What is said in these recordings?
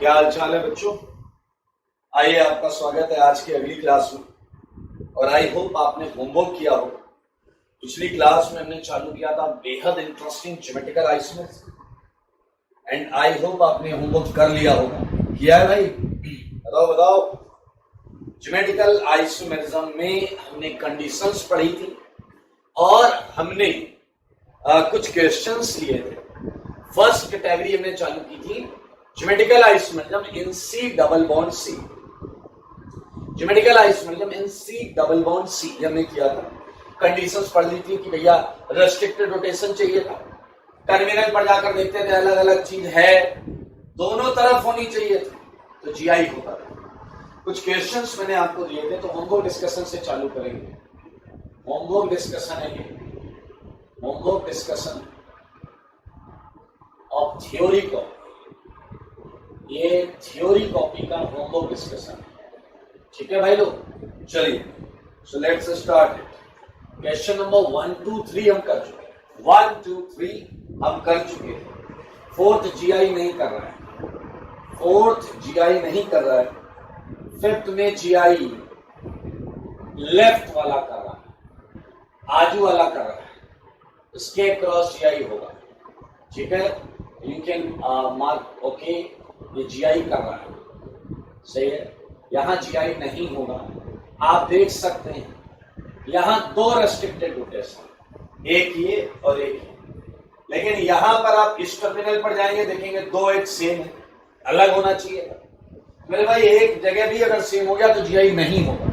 क्या हाल चाल है बच्चों। आइए, आपका स्वागत है आज की अगली क्लास में। और आई होप आपने होमवर्क किया हो। पिछली क्लास में हमने चालू किया था बेहद interesting geometrical isomers and I hope आपने होमवर्क कर लिया होगा। किया है भाई? बताओ। ज्योमेट्रिकल आइसोमेरिज्म में हमने कंडीशंस पढ़ी थी और हमने कुछ क्वेश्चंस लिए थे। फर्स्ट कैटेगरी हमने चालू की थी geometrical isomerism in C double bond C. Geometrical isomerism in C double bond C हमने किया था। कंडीशंस पढ़ ली थी कि भैया रेस्ट्रिक्टेड रोटेशन चाहिए था, टर्मिनल पर जाकर देखते थे अलग अलग चीज है, दोनों तरफ होनी चाहिए थी, तो जीआई होता था। कुछ क्वेश्चंस मैंने आपको दिए थे, तो होमवर्क डिस्कशन से चालू करेंगे। होमवर्क डिस्कशन है ये, homework discussion of theory copy. ये थ्योरी कॉपी का होमवर्क डिस्कशन है, ठीक है भाई लोग। चलिए, so let's start. Question number 1 2 3 हम कर चुके हैं, 1 2 3 हम कर चुके हैं। फोर्थ जीआई नहीं कर रहा है, फोर्थ जीआई नहीं कर रहा है। फिफ्थ में जीआई लेफ्ट वाला कर रहा है, आजू वाला कर रहा है, इसके क्रॉस जीआई होगा, ठीक है। यू कैन मार्क ओके, ये जीआई कर रहा है, सही है। यहां जीआई नहीं होगा, आप देख सकते हैं यहां दो रेस्ट्रिक्टेड रोटेशन, एक ये और एक ये, लेकिन यहां पर आप इस टर्मिनल पर जाएंगे देखेंगे दो एक सेम है, अलग होना चाहिए मेरे भाई। एक जगह भी अगर सेम हो गया तो जीआई नहीं होगा,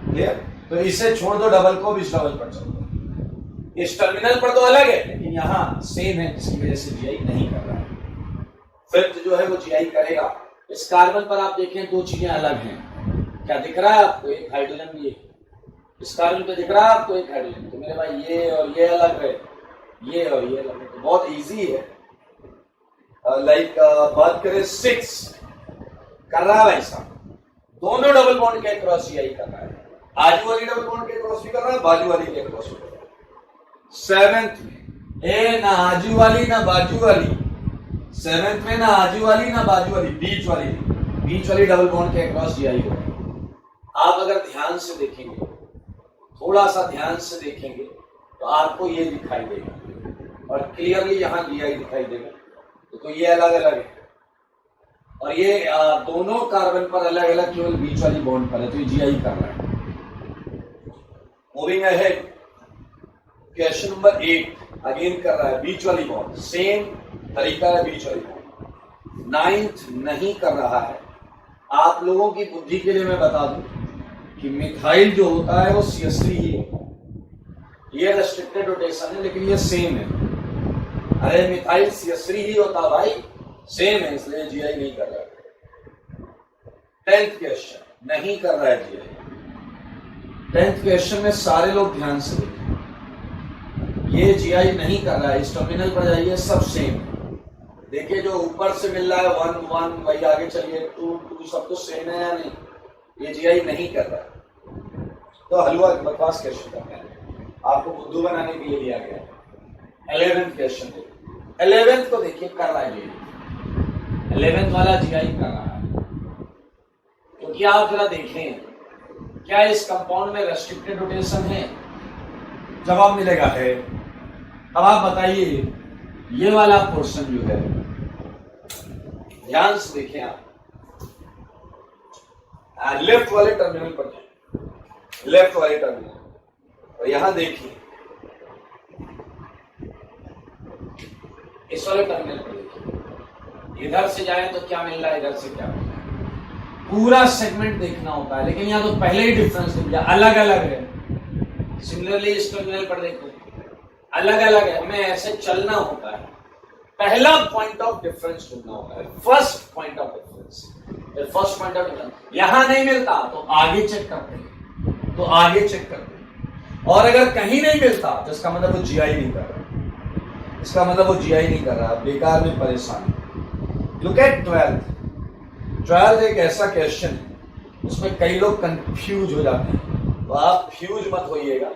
क्लियर। तो इसे छोड़ दो, डबल को भी इस डबल पर चलो। इस टर्मिनल पर तो अलग है लेकिन यहां सेम है, जिसकी वजह से जीआई नहीं कर रहा है। फिफ्थ जो है वो जीआई करेगा। इस कार्बन पर आप देखें दो चीजें अलग हैं, क्या दिख रहा है आपको? एक हाइड्रोजन भी है, इस कार्बन पे दिख रहा है आपको एक हाइड्रोजन। तो मेरे भाई ये और ये अलग है, ये और ये अलग है, तो बहुत इजी है। बात करें 6 कर रहा है भाई साहब, दोनों डबल बॉन्ड के क्रॉस जीआई कर रहा है। आजू वाली डबल बॉन्ड के क्रॉस भी कर रहा है, बाजू वाली के क्रॉस भी कर रहा है। सेवेंथ में ए ना आजू वाली ना बाजू वाली, सेवेंथ में ना आजू वाली ना बाजू वाली, बीच वाली डबल बॉन्ड के क्रॉस जीआई होगा। आप अगर ध्यान से देखेंगे, थोड़ा सा ध्यान से देखेंगे तो आपको ये दिखाई देगा और क्लियरली यहां जीआई दिखाई देगा। तो ये अलग अलग है और ये दोनों कार्बन पर अलग अलग केवल बीच वाली बॉन्ड पर है, तो ये जीआई कर रहा है। Moving ahead, question number 8 again कर रहा है बीच वाली बॉन्ड, सेम तरीका है बीच वाली बॉन्ड। 9th नहीं कर रहा है। आप लोगों की बुद्धि के लिए मैं बता दूं कि मिथाइल जो होता है वो CH3 ही होता है। ये रेस्ट्रिक्टेड रोटेशन है लेकिन ये सेम है। अरे मिथाइल CH3 ही होता भाई, सेम है, इसलिए जीआई नहीं कर रहा है। 10th क्वेश्चन नहीं कर रहा है जीआई। 10th क्वेश्चन में सारे लोग ध्यान से देखें, ये जीआई नहीं कर रहा है। इस टर्मिनल पर जाइए, सब सेम है। देखिए जो ऊपर से मिल रहा है 1 1, वही आगे चलिए 2 2, सब तो सेम है या नहीं? ये जीआई नहीं कर रहा है। तो हलवा बकवास क्वेश्चन करना है, आपको बुद्धू बनाने के लिए दिया गया है। 11th क्वेश्चन देखिए, 11th को देखिए कर रहा है जीआई, 11th वाला जीआई कर रहा है। तो क्या आप जरा देखें, क्या इस कंपाउंड में रेस्ट्रिक्टेड रोटेशन है? जवाब मिलेगा है। अब आप बताइए, ये वाला पोर्शन जो है, ध्यान से देखें आप, लेफ्ट वाले टर्मिनल पर जाए, लेफ्ट वाले टर्मिनल और यहां देखिए इस वाले टर्मिनल पर देखिए, इधर से जाए तो क्या मिल रहा है, इधर से क्या मिल रहा है, पूरा सेगमेंट देखना होता है। लेकिन यहां तो पहले ही डिफरेंस दिख गया, अलग अलग है। सिमिलरली इस टर्मिनल पर देखो अलग अलग है, हमें ऐसे चलना होता है। पहला पॉइंट ऑफ डिफरेंस ढूंढना होता है, first point of difference. First point of difference यहां नहीं मिलता तो आगे चेक करते हैं, तो आगे चेक करते हैं। और अगर कहीं नहीं मिलता तो इसका मतलब वो जीआई नहीं कर रहा, इसका मतलब वो जीआई नहीं कर रहा, बेकार में परेशान। लुक एट 12th एक ऐसा क्वेश्चन है उसमें कई लोग कंफ्यूज हो जाते हैं, तो आप फ्यूज मत होइएगा,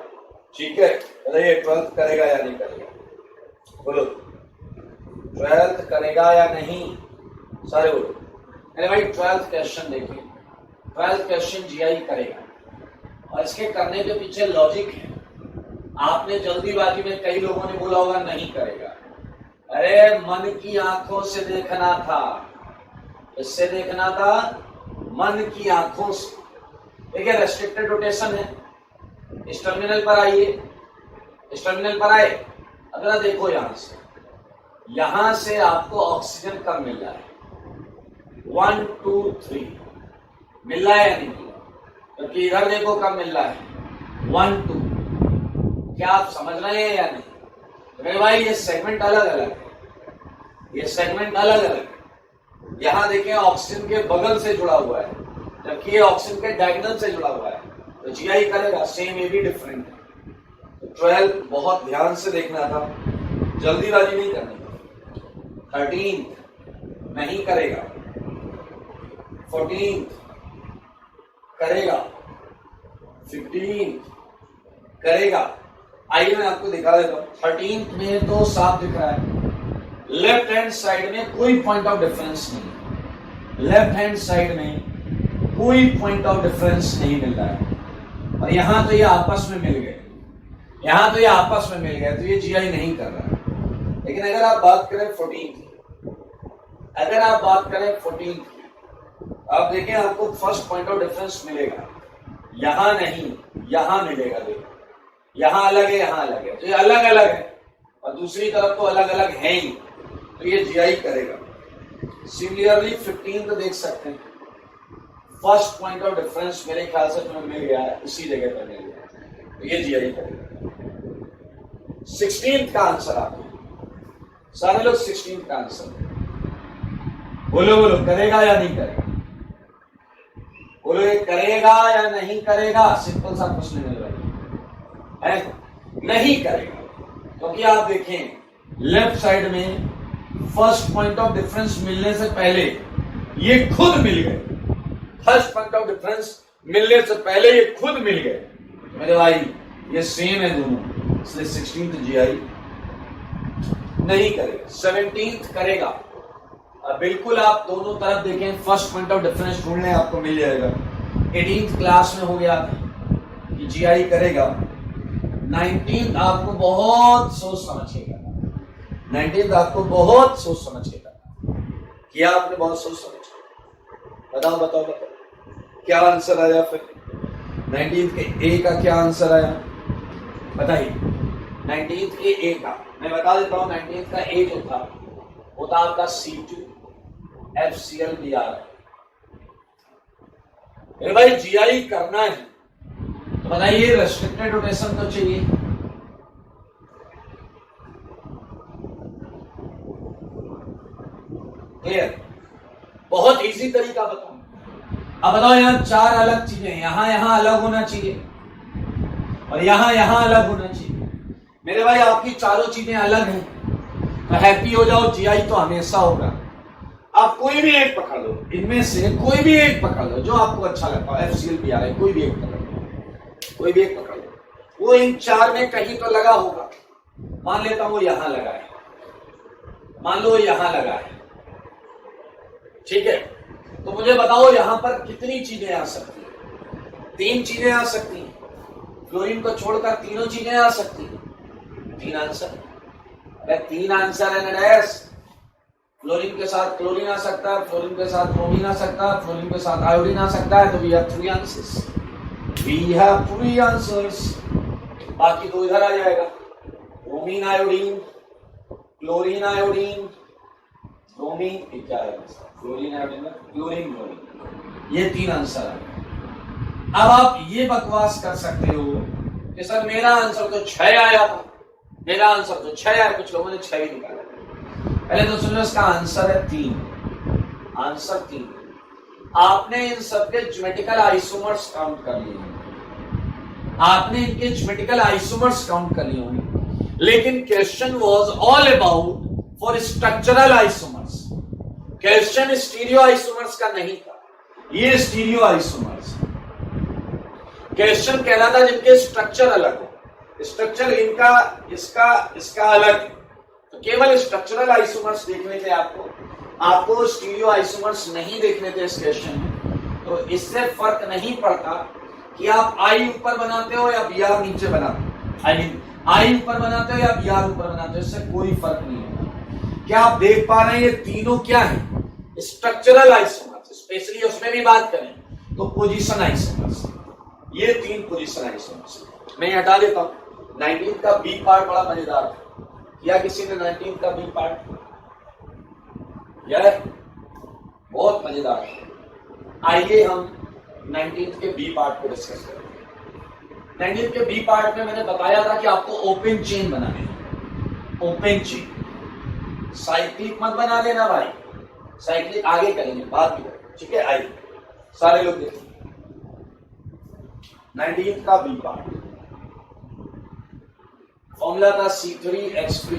ठीक है। अरे ये 12th करेगा या नहीं करेगा, बोलो 12th करेगा या नहीं, सारे बोलो। अरे भाई 12th क्वेश्चन देखिए, 12th क्वेश्चन जीआई करेगा और इसके करने के पीछे लॉजिक है। आपने जल्दीबाजी में कई लोगों ने बोला होगा नहीं करेगा, अरे मन की आंखों से देखना था, इससे देखना था मन की आंखों से। देखिए रेस्ट्रिक्टेड रोटेशन है, इस टर्मिनल पर आइए, इस टर्मिनल पर आए, अगर देखो यहां से आपको ऑक्सीजन कब मिल रहा है, 1 2 3 मिल रहा है या नहीं मिल रहा, क्योंकि इधर देखो कब मिल रहा है 1 2। क्या आप समझ रहे हैं या नहीं? तो मेरे भाई ये सेगमेंट अलग अलग है, ये सेगमेंट अलग अलग है। यहां देखिए ऑक्सीजन के बगल से जुड़ा हुआ है, जबकि ये ऑक्सीजन के डायगोनल से जुड़ा हुआ है, तो जीआई करेगा, सेम ये भी डिफरेंट है। तो 12 बहुत ध्यान से देखना था, जल्दीबाजी नहीं करनी। 13 नहीं करेगा, 14 करेगा, 15 करेगा। आइए मैं आपको दिखा देता हूं। 13 में तो साफ दिख रहा है, लेफ्ट हैंड साइड में कोई पॉइंट ऑफ डिफरेंस नहीं है, लेफ्ट हैंड साइड में कोई पॉइंट ऑफ डिफरेंस नहीं मिल रहा है। और यहां तो ये आपस में मिल गए, यहां तो ये आपस में मिल गए, तो ये जीआई नहीं कर रहा है। लेकिन अगर आप बात करें 14 की, अगर आप बात करें 14 की, आप देखें आपको फर्स्ट पॉइंट ऑफ डिफरेंस मिलेगा, यहां नहीं यहां मिलेगा। देखो यहां अलग है, यहां अलग है, तो ये अलग अलग है, और दूसरी तरफ तो अलग अलग है ही, तो ये जीआई करेगा। सिमिलरली 15 तो देख सकते हैं, फर्स्ट पॉइंट ऑफ डिफरेंस मेरे ख्याल से तुम्हें मिल गया है, उसी जगह पर मिल गया, तो ये जीआई करेगा। 16 का आंसर आपको सारे लोग 16 का आंसर बोलो, बोलो करेगा या नहीं करेगा, बोलो ये करेगा या नहीं करेगा। सिंपल सा प्रश्न मिल रहा है, नहीं करेगा, क्योंकि आप देखें लेफ्ट साइड में फर्स्ट पॉइंट ऑफ डिफरेंस मिलने से पहले ये खुद मिल गए, फर्स्ट पॉइंट ऑफ डिफरेंस मिलने से पहले ये खुद मिल गए मेरे भाई, ये सेम है दोनों, इसलिए 16th जीआई नहीं करेगा। 17th करेगा, बिल्कुल आप दोनों तरफ देखें, फर्स्ट पॉइंट ऑफ डिफरेंस ढूंढने आपको मिल जाएगा। 18th क्लास में हो गया कि जीआई करेगा। 19th आपको बहुत सोच समझ के करना, 19th आपको बहुत सोच समझ के करना, किया आपने बहुत सोच समझ के। बताओ बताओ बताओ क्या आंसर आया फिर 19th के ए का, क्या आंसर आया बताइए। 19th के ए का मैं बता देता हूं, 19th का ए जो था वो था आपका C2HCl दिया है। मेरे भाई जीआई करना है तो बताइए, रेस्ट्रिक्टेड रोटेशन तो चाहिए, क्लियर, बहुत इजी तरीका बताऊं। अब बताओ यहाँ चार अलग चीजें, यहां अलग होना चाहिए और यहां अलग होना चाहिए। मेरे भाई आपकी चारों चीजें अलग हैं, तो हैप्पी हो जाओ, जीआई तो हमेशा होगा। आप कोई भी एक पकड़ लो, इनमें से कोई भी एक पकड़ लो जो आपको अच्छा लगता है, FCL भी आ रहा है, कोई भी एक पकड़ लो, कोई भी एक पकड़ लो, वो इन चार में कहीं तो लगा होगा। मान लेता हूं वो यहां लगा है, मान लो यहां लगा है, ठीक है, तो मुझे बताओ यहां पर कितनी चीजें आ सकती है? 3 चीजें आ सकती हैं, फ्लोरीन को छोड़कर तीनों चीजें आ सकती हैं। 3 आंसर, अरे 3 आंसर है नरेश। फ्लोरीन के साथ क्लोरीन आ सकता है, फ्लोरीन के साथ ब्रोमीन आ सकता है, फ्लोरीन के साथ आयोडीन आ सकता है, तो we have 3 answers, we have 3 answers. बाकी 2 इधर आ जाएगा, bromine iodine, chlorine iodine, bromine, क्या है क्लोरीन आयोडीन, क्लोरीन ब्रोमीन, ये 3 आंसर है। अब आप ये बकवास कर सकते हो कि सर मेरा आंसर तो 6 आया था, मेरा आंसर तो 6 आया, कुछ लोगों ने 6 ही निकाला। पहले तो सुनो, इसका आंसर है 3, आंसर 3। आपने इन सबके ज्योमेट्रिकल आइसोमर्स काउंट कर लिए, आपने इनके ज्योमेट्रिकल आइसोमर्स काउंट कर लिए होंगे, लेकिन question was all about for structural isomers. Question stereo isomers का नहीं था, ये स्टीरियो आइसोमर्स क्वेश्चन कहना था जिनके स्ट्रक्चर अलग हो, स्ट्रक्चर इनका इसका अलग है, तो केवल स्ट्रक्चरल आइसोमर्स देखने थे आपको। आपको स्टीरियो आइसोमर्स नहीं देखने थे इस क्वेश्चन में, तो इससे फर्क नहीं पड़ता कि आप आई ऊपर बनाते हो या बी आर नीचे बनाते हो, आई मीन आई ऊपर बनाते हो या बी आर ऊपर बनाते हो, इससे कोई फर्क नहीं होता। क्या आप देख पा रहे हैं ये तीनों क्या है? Structural isomers. स्पेशली उसमें भी बात करें तो पोजीशन आइसोमर्स, ये 3 पोजीशन आइसोमर्स। मैं हटा देता हूं। 19 का बी पार्ट बड़ा मजेदार है। किया किसी ने 19 का बी पार्ट? यार बहुत मजेदार है। आइए हम 19 के बी पार्ट को डिस्कस करें। 19 के बी पार्ट में मैंने बताया था कि आपको ओपन चेन बनाने हैं। ओपन चेन, साइक्लिक मत बना देना भाई, साइक्लिक आगे करेंगे, बाद में, ठीक है? आइए सारे लोग देखिए 19 का बी पार्ट। फॉर्मूला था C3H3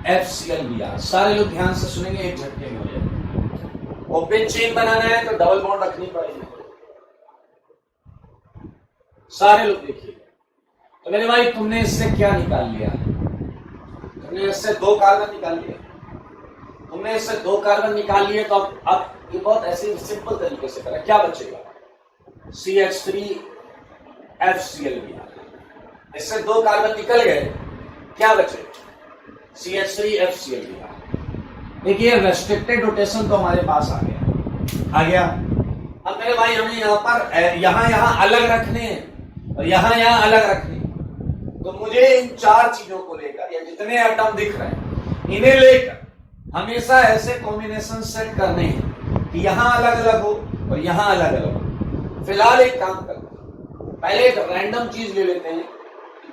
FClBr। सारे लोग ध्यान से सुनेंगे, एक झटके में हो जाएगा। ओपन चेन बनाना है तो डबल बॉन्ड रखनी पड़ेगी। सारे लोग देखिए। तो मेरे भाई तुमने इससे क्या निकाल लिया? तुमने इससे 2 कार्बन निकाल लिए। तुमने इससे 2 कार्बन निकाल लिए, तो अब ये बहुत ऐसे सिंपल तरीके से करें। क्या बचेगा? CH3 FClBr। इससे 2 कार्बन निकल गए, क्या बचे? CH3 FClBr। देखिए रेस्ट्रिक्टेड रोटेशन तो हमारे पास आ गया। अब मेरे भाई हमें यहाँ पर यहां अलग रखने हैं और यहां अलग रखने हैं। तो मुझे इन 4 चीजों को लेकर, या जितने एटम दिख रहे हैं इन्हें लेकर हमेशा ऐसे कॉम्बिनेशन सेट करने हैं कि यहां अलग अलग हो और यहां अलग अलग हो। फिलहाल एक काम करते हैं, पहले एक रैंडम चीज ले लेते हैं।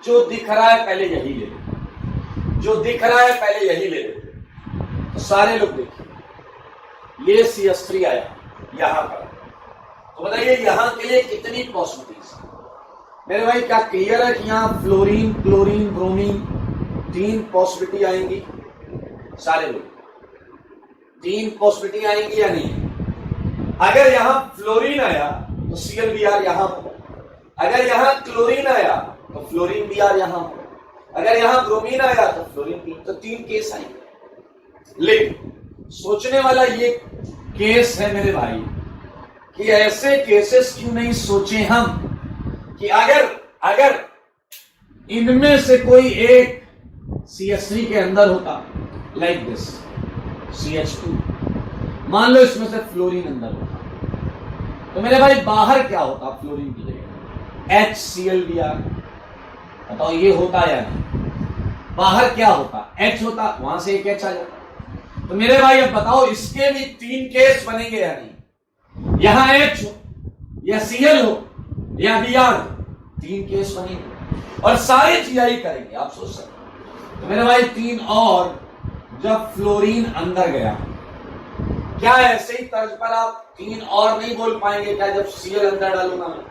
जो दिख रहा है पहले यही ले लेते हैं। जो दिख रहा है पहले यही ले लेते हैं। तो सारे लोग देखिए, ये CH3 आया यहां पर। तो बताइए यहां के लिए कितनी पॉसिबिलिटीज? मेरे भाई क्या क्लियर है कि यहां फ्लोरीन, क्लोरीन, ब्रोमीन 3 पॉसिबिलिटी आएंगी? सारे लोग 3 पॉसिबिलिटी आएंगी या नहीं? अगर यहां फ्लोरीन आया तो ClBr यहां होगा। अगर यहां क्लोरीन आया तो फ्लोरीन Br यहां होगा। अगर यहां ब्रोमीन आया तो फ्लोरीन B। तो 3 केस आएंगे। लेकिन सोचने वाला ये केस है मेरे भाई कि ऐसे केसेस क्यों नहीं सोचे हम कि अगर इनमें से कोई एक CH3 के अंदर होता, लाइक दिस CH2, मान लो इसमें से फ्लोरीन अंदर होता, तो मेरे भाई बाहर क्या होता फ्लोरीन की जगह? HClBr। बताओ ये होता या नहीं? बाहर क्या होता? H होता, वहां से एक H आ जाता। तो मेरे भाई अब बताओ इसके भी 3 केस बनेंगे या नहीं? यहां H हो या Cl हो या Br हो, 3 केस बनेंगे और सारे GI करेंगे। आप सोच सकते। तो मेरे भाई 3 और, जब फ्लोरीन अंदर गया, क्या ऐसे ही तर्ज पर आप 3 और नहीं बोल पाएंगे क्या जब Cl अंदर डालूंगा मैं?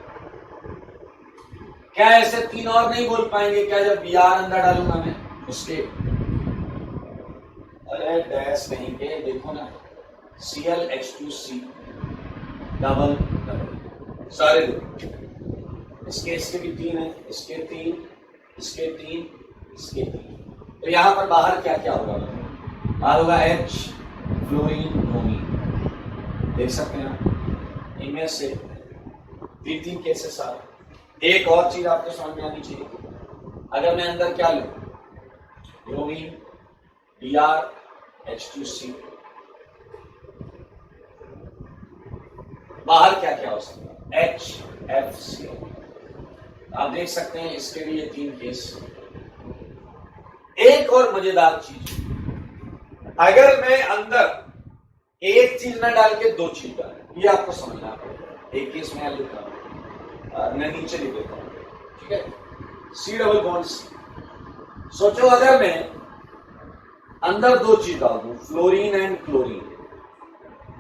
क्या ऐसे 3 और नहीं बोल पाएंगे क्या जब Br अंदर डालूंगा मैं उसके? अरे डैश नहीं के, देखो ना, ClH2C डबल डबल। सारे लोग इसके भी 3 है, इसके 3, इसके 3, इसके 3। तो यहां पर बाहर क्या क्या होगा? बाहर होगा H, फ्लोरीन, ब्रोमीन। देख सकते हैं आप, इनमें से 3 केसेस आ रहे। एक और चीज आपको समझ में आनी चाहिए, अगर मैं अंदर क्या लूं? ब्रोमीन, Br, H2C, बाहर क्या क्या हो सकता है? HFCl। आप देख सकते हैं इसके लिए 3 केस। एक और मजेदार चीज, अगर मैं अंदर एक चीज न डाल के 2 चीज डाल, ये आपको समझना पड़ेगा। एक केस मैं लिखता हूं, मैं नीचे लिख देता हूं, ठीक है? C double bond C। सोचो अगर मैं अंदर 2 चीज डाल दूं, फ्लोरीन एंड क्लोरीन,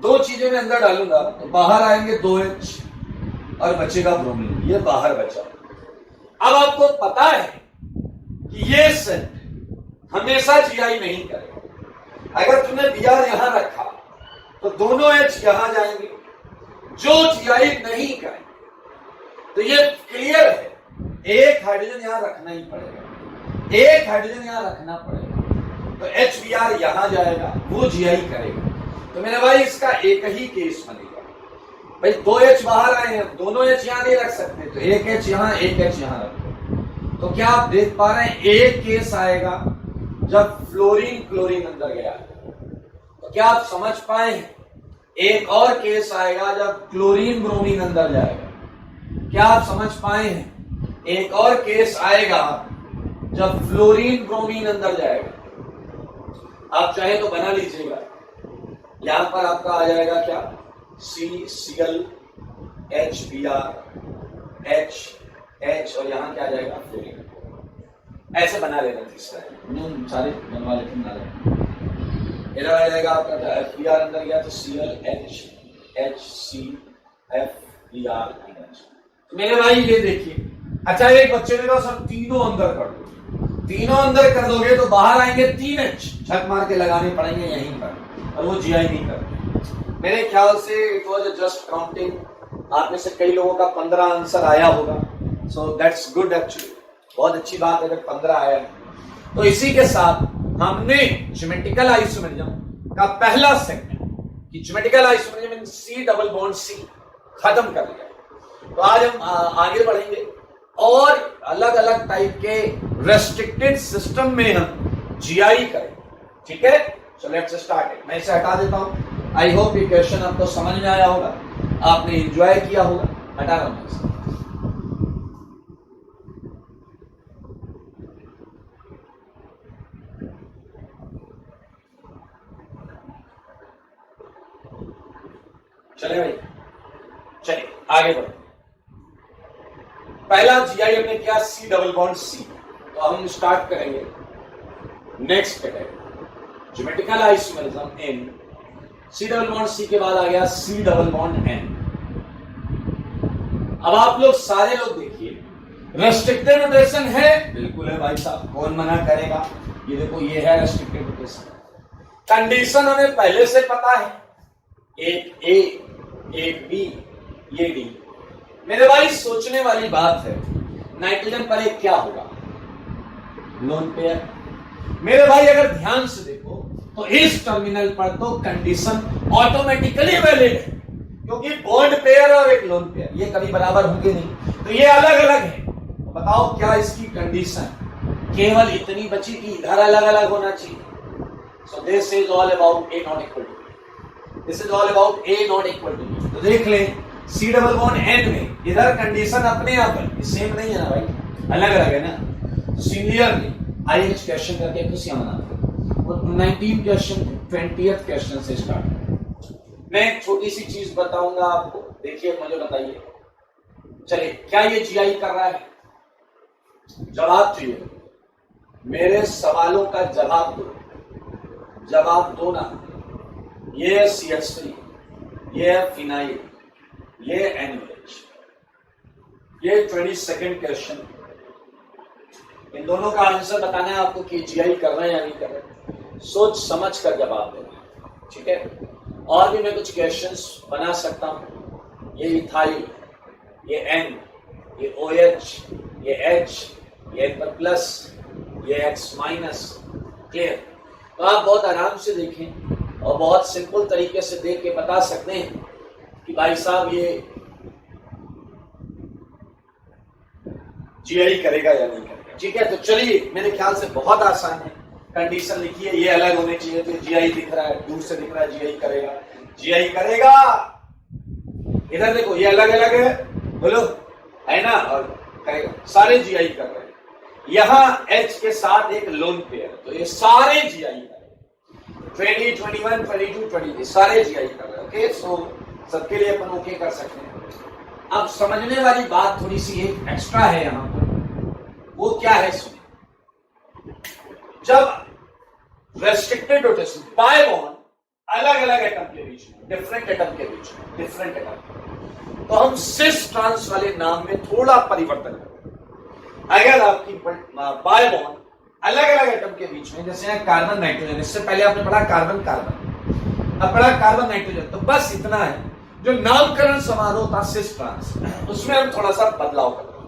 2 चीजें मैं अंदर डालूंगा तो बाहर आएंगे 2H और बचेगा ब्रोमीन। ये बाहर बचा। अब आपको पता है कि ये सेट हमेशा GI नहीं करेगा। अगर तुमने Br यहां रखा तो दोनों H यहां जाएंगे, जो GI नहीं करेंगे। तो ये क्लियर है, एक हाइड्रोजन यहां रखना ही पड़ेगा, एक हाइड्रोजन यहां रखना पड़ेगा। तो HBr यहां जाएगा, वो GI करेगा। तो मेरे भाई इसका एक ही केस बनेगा। भाई 2 H बाहर आए हैं, दोनों H यहां नहीं रख सकते, तो एक H यहां, एक H यहां रखो। तो क्या आप देख पा रहे हैं, एक केस आएगा जब फ्लोरीन क्लोरीन अंदर गया। तो क्या आप समझ पाए, एक और केस आएगा जब क्लोरीन ब्रोमीन अंदर जाएगा। क्या आप समझ पाए हैं, एक और केस आएगा जब फ्लोरीन ब्रोमीन अंदर जाएगा। आप चाहे तो बना लीजिएगा, यहां पर आपका आ जाएगा क्या, CCl HBr H और यहां क्या आ जाएगा, फ्लोरीन। ऐसे बना लेना तीसरा, सारे बनवा लेते हैं। इधर आ जाएगा आपका FBr अंदर गया तो Cl HCFBr। मेरे भाई ये देखिए, अच्छा एक बच्चे ने कहा सर तीनों अंदर कर दो, तीनों अंदर कर दोगे तो बाहर आएंगे 3 H, झक मार के लगाने पड़ेंगे यहीं पर, और वो GI नहीं करते। मेरे ख्याल से इट वाज जस्ट काउंटिंग, आप में से कई लोगों का 15 आंसर आया होगा, सो दैट्स गुड एक्चुअली, बहुत अच्छी बात है अगर 15 आया है। तो इसी के साथ हमने ज्योमेट्रिकल आइसोमेरिज्म का पहला सेगमेंट कि ज्योमेट्रिकल आइसोमेरिज्म इन C डबल बॉन्ड C खत्म कर लिया। तो आज हम आगे बढ़ेंगे और अलग अलग टाइप के रेस्ट्रिक्टेड सिस्टम में हम GI करें, ठीक है। So let's start it. मैं इसे हटा देता हूं। आई होप ये क्वेश्चन आपको समझ में आया होगा, आपने एंजॉय किया होगा। हटा रहा हूं इसे। चले भाई, चलिए आगे बढ़ो। पहला GI हमने किया C डबल बॉन्ड C, तो हम स्टार्ट करेंगे नेक्स्ट कैटेगरी, ज्योमेट्रिकल आइसोमेरिज्म इन C डबल बॉन्ड C के बाद आ गया C डबल बॉन्ड N। अब आप लोग सारे लोग देखिए, रेस्ट्रिक्टेड रोटेशन है, बिल्कुल है भाई साहब, कौन मना करेगा। ये देखो, ये है रेस्ट्रिक्टेड रोटेशन। कंडीशन हमें पहले से पता है, एक A एक B ये D। मेरे भाई सोचने वाली बात है, नाइट्रोजन पर एक क्या होगा, लोन पेयर। मेरे भाई अगर ध्यान से देखो तो इस टर्मिनल पर तो कंडीशन ऑटोमेटिकली वैलिड है, क्योंकि बॉन्ड पेयर और एक लोन पेयर ये कभी बराबर होंगे नहीं, तो ये अलग अलग है। तो बताओ क्या इसकी कंडीशन केवल इतनी बची कि इधर अलग अलग होना चाहिए। So this is all about A not equal to, this is all about A not equal to. तो देख लें C डबल बॉन्ड N में इधर कंडीशन अपने आप है, सेम नहीं है ना भाई, अलग अलग है ना। सिमिलरली IH क्वेश्चन करके खुशियां मनाते हैं। 19 क्वेश्चन 20th क्वेश्चन से स्टार्ट। मैं एक छोटी सी चीज बताऊंगा आपको, देखिए मुझे बताइए। चलिए, क्या ये GI कर रहा है? जवाब चाहिए, मेरे सवालों का जवाब दो, जवाब दो ना। ये है CH3, ये है फिनाइल, ये NaOH, ये 22nd क्वेश्चन। इन दोनों का आंसर बताना है आपको कि GI कर रहे हैं या नहीं कर रहे। सोच समझ कर जवाब देना, ठीक है। और भी मैं कुछ क्वेश्चंस बना सकता हूं। ये इथाइल, ये N, ये OH, ये H, ये प्लस, ये X माइनस। क्लियर? तो आप बहुत आराम से देखें और बहुत सिंपल तरीके से देख के बता सकते हैं कि भाई साहब ये GI करेगा या नहीं करेगा, ठीक है। तो चलिए, मेरे ख्याल से बहुत आसान है। कंडीशन लिखिए, ये अलग होने चाहिए, तो GI दिख रहा है, दूर से दिख रहा है, GI करेगा, GI करेगा। इधर देखो, ये अलग अलग है, बोलो है ना, और करेगा, सारे GI कर रहे हैं। यहां H के साथ एक लोन पेयर, तो ये सारे GI कर रहे हैं। 20, 21, 22, 23 सारे GI कर रहे हैं। ओके, सो सबके लिए अपन ओके कर सकते हैं। अब समझने वाली बात थोड़ी सी एक एक्स्ट्रा है यहां पर, वो क्या है सुनिए। जब रेस्ट्रिक्टेड रोटेशन बाय बॉन्ड अलग अलग एटम के बीच में, डिफरेंट एटम के बीच में, डिफरेंट एटम, तो हम सिस ट्रांस वाले नाम में थोड़ा परिवर्तन करें। अगर आपकी बाय बॉन्ड अलग अलग एटम के बीच में, जैसे कार्बन नाइट्रोजन, इससे पहले आपने पढ़ा कार्बन कार्बन, अब पढ़ा कार्बन नाइट्रोजन, तो बस इतना है। जो नामकरण समारोह था सिस ट्रांस, उसमें हम थोड़ा सा बदलाव करते हैं।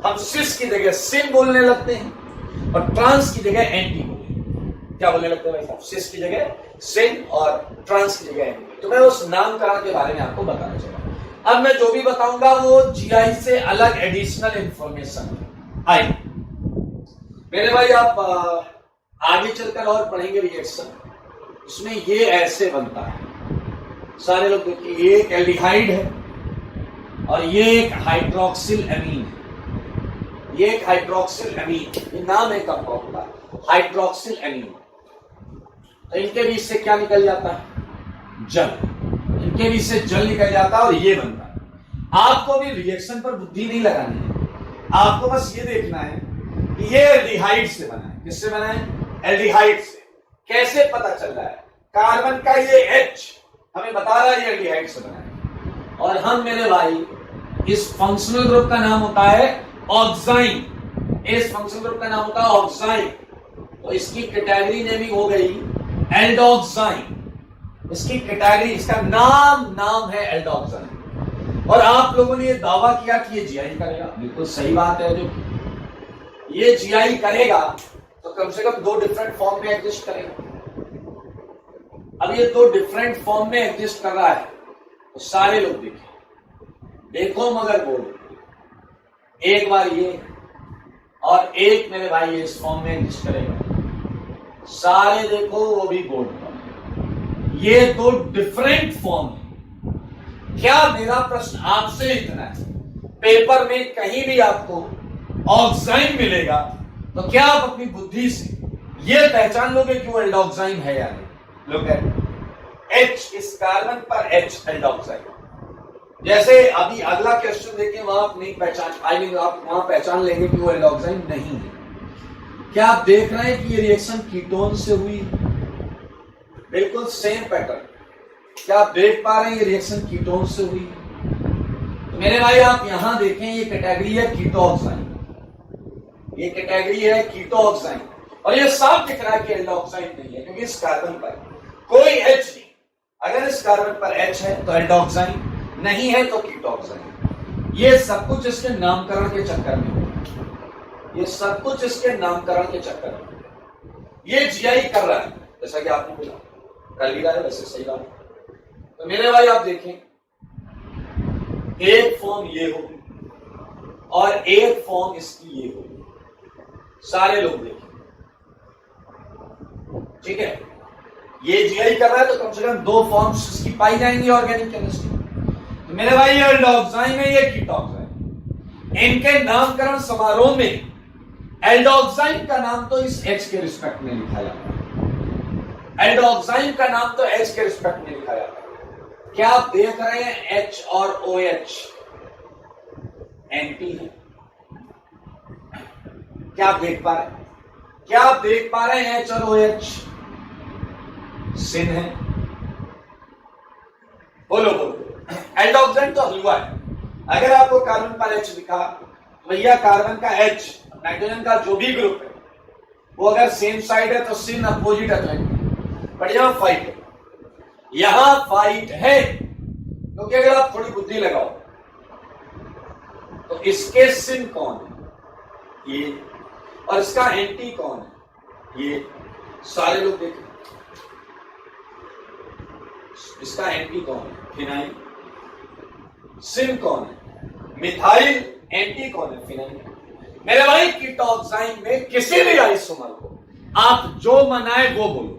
हम सिस की जगह सिन बोलने लगते हैं और ट्रांस की जगह एंटी बोलते हैं। क्या बोलने लगते हैं भाई साहब, सिस की जगह सिन और ट्रांस की जगह एन। तो मैं उस नामकरण के बारे में आपको बताना चाहूंगा। अब मैं जो भी बताऊंगा वो जीआई से अलग एडिशनल इंफॉर्मेशन है। आई मेरे भाई आप आगे चलकर और पढ़ेंगे रिएक्शन, उसमें ये ऐसे बनता है। सारे लोग देखिए, ये एक एल्डिहाइड है और ये एक हाइड्रोक्सिल एमीन है। ये एक हाइड्रोक्सिल एमीन, ये नाम है कंपाउंड का, हाइड्रोक्सिल एमीन। तो इनके बीच से क्या निकल जाता है, जल। इनके बीच से जल निकल जाता है और ये बनता है। आपको भी रिएक्शन पर बुद्धि नहीं लगानी है, आपको बस ये देखना है कि ये एल्डिहाइड से बना है। किससे बना है, एल्डिहाइड से। कैसे पता चल रहा है, कार्बन का ये H हमें बता रहा है ये एल्डिहाइड से बना है। और हम मेरे भाई, इस फंक्शनल ग्रुप का नाम होता है ऑक्साइन। इस फंक्शनल ग्रुप का नाम होता है ऑक्साइन। तो इसकी कैटेगरी नेमिंग हो गई एल्डोक्साइन। इसकी कैटेगरी, इसका नाम है एल्डोक्साइन। और आप लोगों ने ये दावा किया कि ये जीआई करेगा, बिल्कुल सही बात है। जो ये जीआई करेगा तो कम से कम 2 डिफरेंट फॉर्म में एग्जिस्ट करेगा। अब ये 2 डिफरेंट फॉर्म में एग्जिस्ट कर रहा है, तो सारे लोग देखो मगर बोलो, एक बार ये और एक मेरे भाई ये इस फॉर्म में एग्जिस्ट करेगा। सारे देखो, वो भी बोर्ड पर। ये 2 डिफरेंट फॉर्म है। क्या मेरा प्रश्न आपसे इतना है, पेपर में कहीं भी आपको ऑक्साइन मिलेगा तो क्या आप अपनी बुद्धि से ये पहचान लोगे कि वो एल्डोक्साइन है या नहीं? लोग H, इस कार्बन पर H एल्डोक्साइन। जैसे अभी अगला क्वेश्चन देखिए, वहां आप नहीं पहचान, आप वहां पहचान लेंगे कि वो एल्डोक्साइन नहीं है। क्या आप देख रहे हैं कि ये रिएक्शन कीटोन से हुई, बिल्कुल सेम पैटर्न। क्या आप देख पा रहे हैं ये रिएक्शन कीटोन से हुई? तो मेरे भाई आप यहां देखें, ये कैटेगरी है कीटोऑक्साइन, ये कैटेगरी है कीटोऑक्साइन। और ये साफ दिख रहा है कि एल्डोक्साइन नहीं है, क्योंकि इस कार्बन पर कोई H नहीं। अगर इस कार्बन पर H है तो एल्डोक्साइन, नहीं है तो कीटोऑक्साइन। ये सब कुछ इसके नामकरण के चक्कर में हुआ, ये सब कुछ इसके नामकरण के चक्कर में। ये जीआई कर रहा है, जैसा कि आपने बोला, कर भी रहा है, वैसे सही बात है। तो मेरे भाई आप देखें, एक फॉर्म ये होगी और एक फॉर्म इसकी ये होगी। सारे लोग देखें, ठीक है। ये जीआई कर रहा है तो कम से कम 2 फॉर्म्स इसकी पाई जाएंगी ऑर्गेनिक केमिस्ट्री। तो मेरे भाई ये एल्डोक्साइन है, ये कीटोक्साइन। इनके नामकरण समारोह में एल्डोक्साइन का नाम तो इस H के रिस्पेक्ट में लिखा जाता है, एल्डोक्साइन का नाम तो H के रिस्पेक्ट में लिखा जाता है। क्या आप देख रहे हैं H और OH एंटी है? क्या आप देख पा रहे हैं? क्या आप देख पा रहे हैं H और OH सिन है? बोलो बोलो। एल्डोक्साइन तो हलवा है। अगर आपको कार्बन पर H लिखा, भैया कार्बन का H, नाइट्रोजन का जो भी ग्रुप है, वो अगर सेम साइड है तो सिन अपोजिट है, बट यहां फाइट है, यहां फाइट है। क्योंकि अगर आप थोड़ी बुद्धि लगाओ तो इसके सिन कौन है, ये, और इसका एंटी कौन है, ये। सारे लोग देखें, इसका एंटी कौन है, फिनाइल। सिन कौन है, मिथाइल। एंटी कौन है, फिनाइल। मेरे भाई कीटोक्साइन में किसी भी आइसोमर को आप जो मनाए वो बोलो,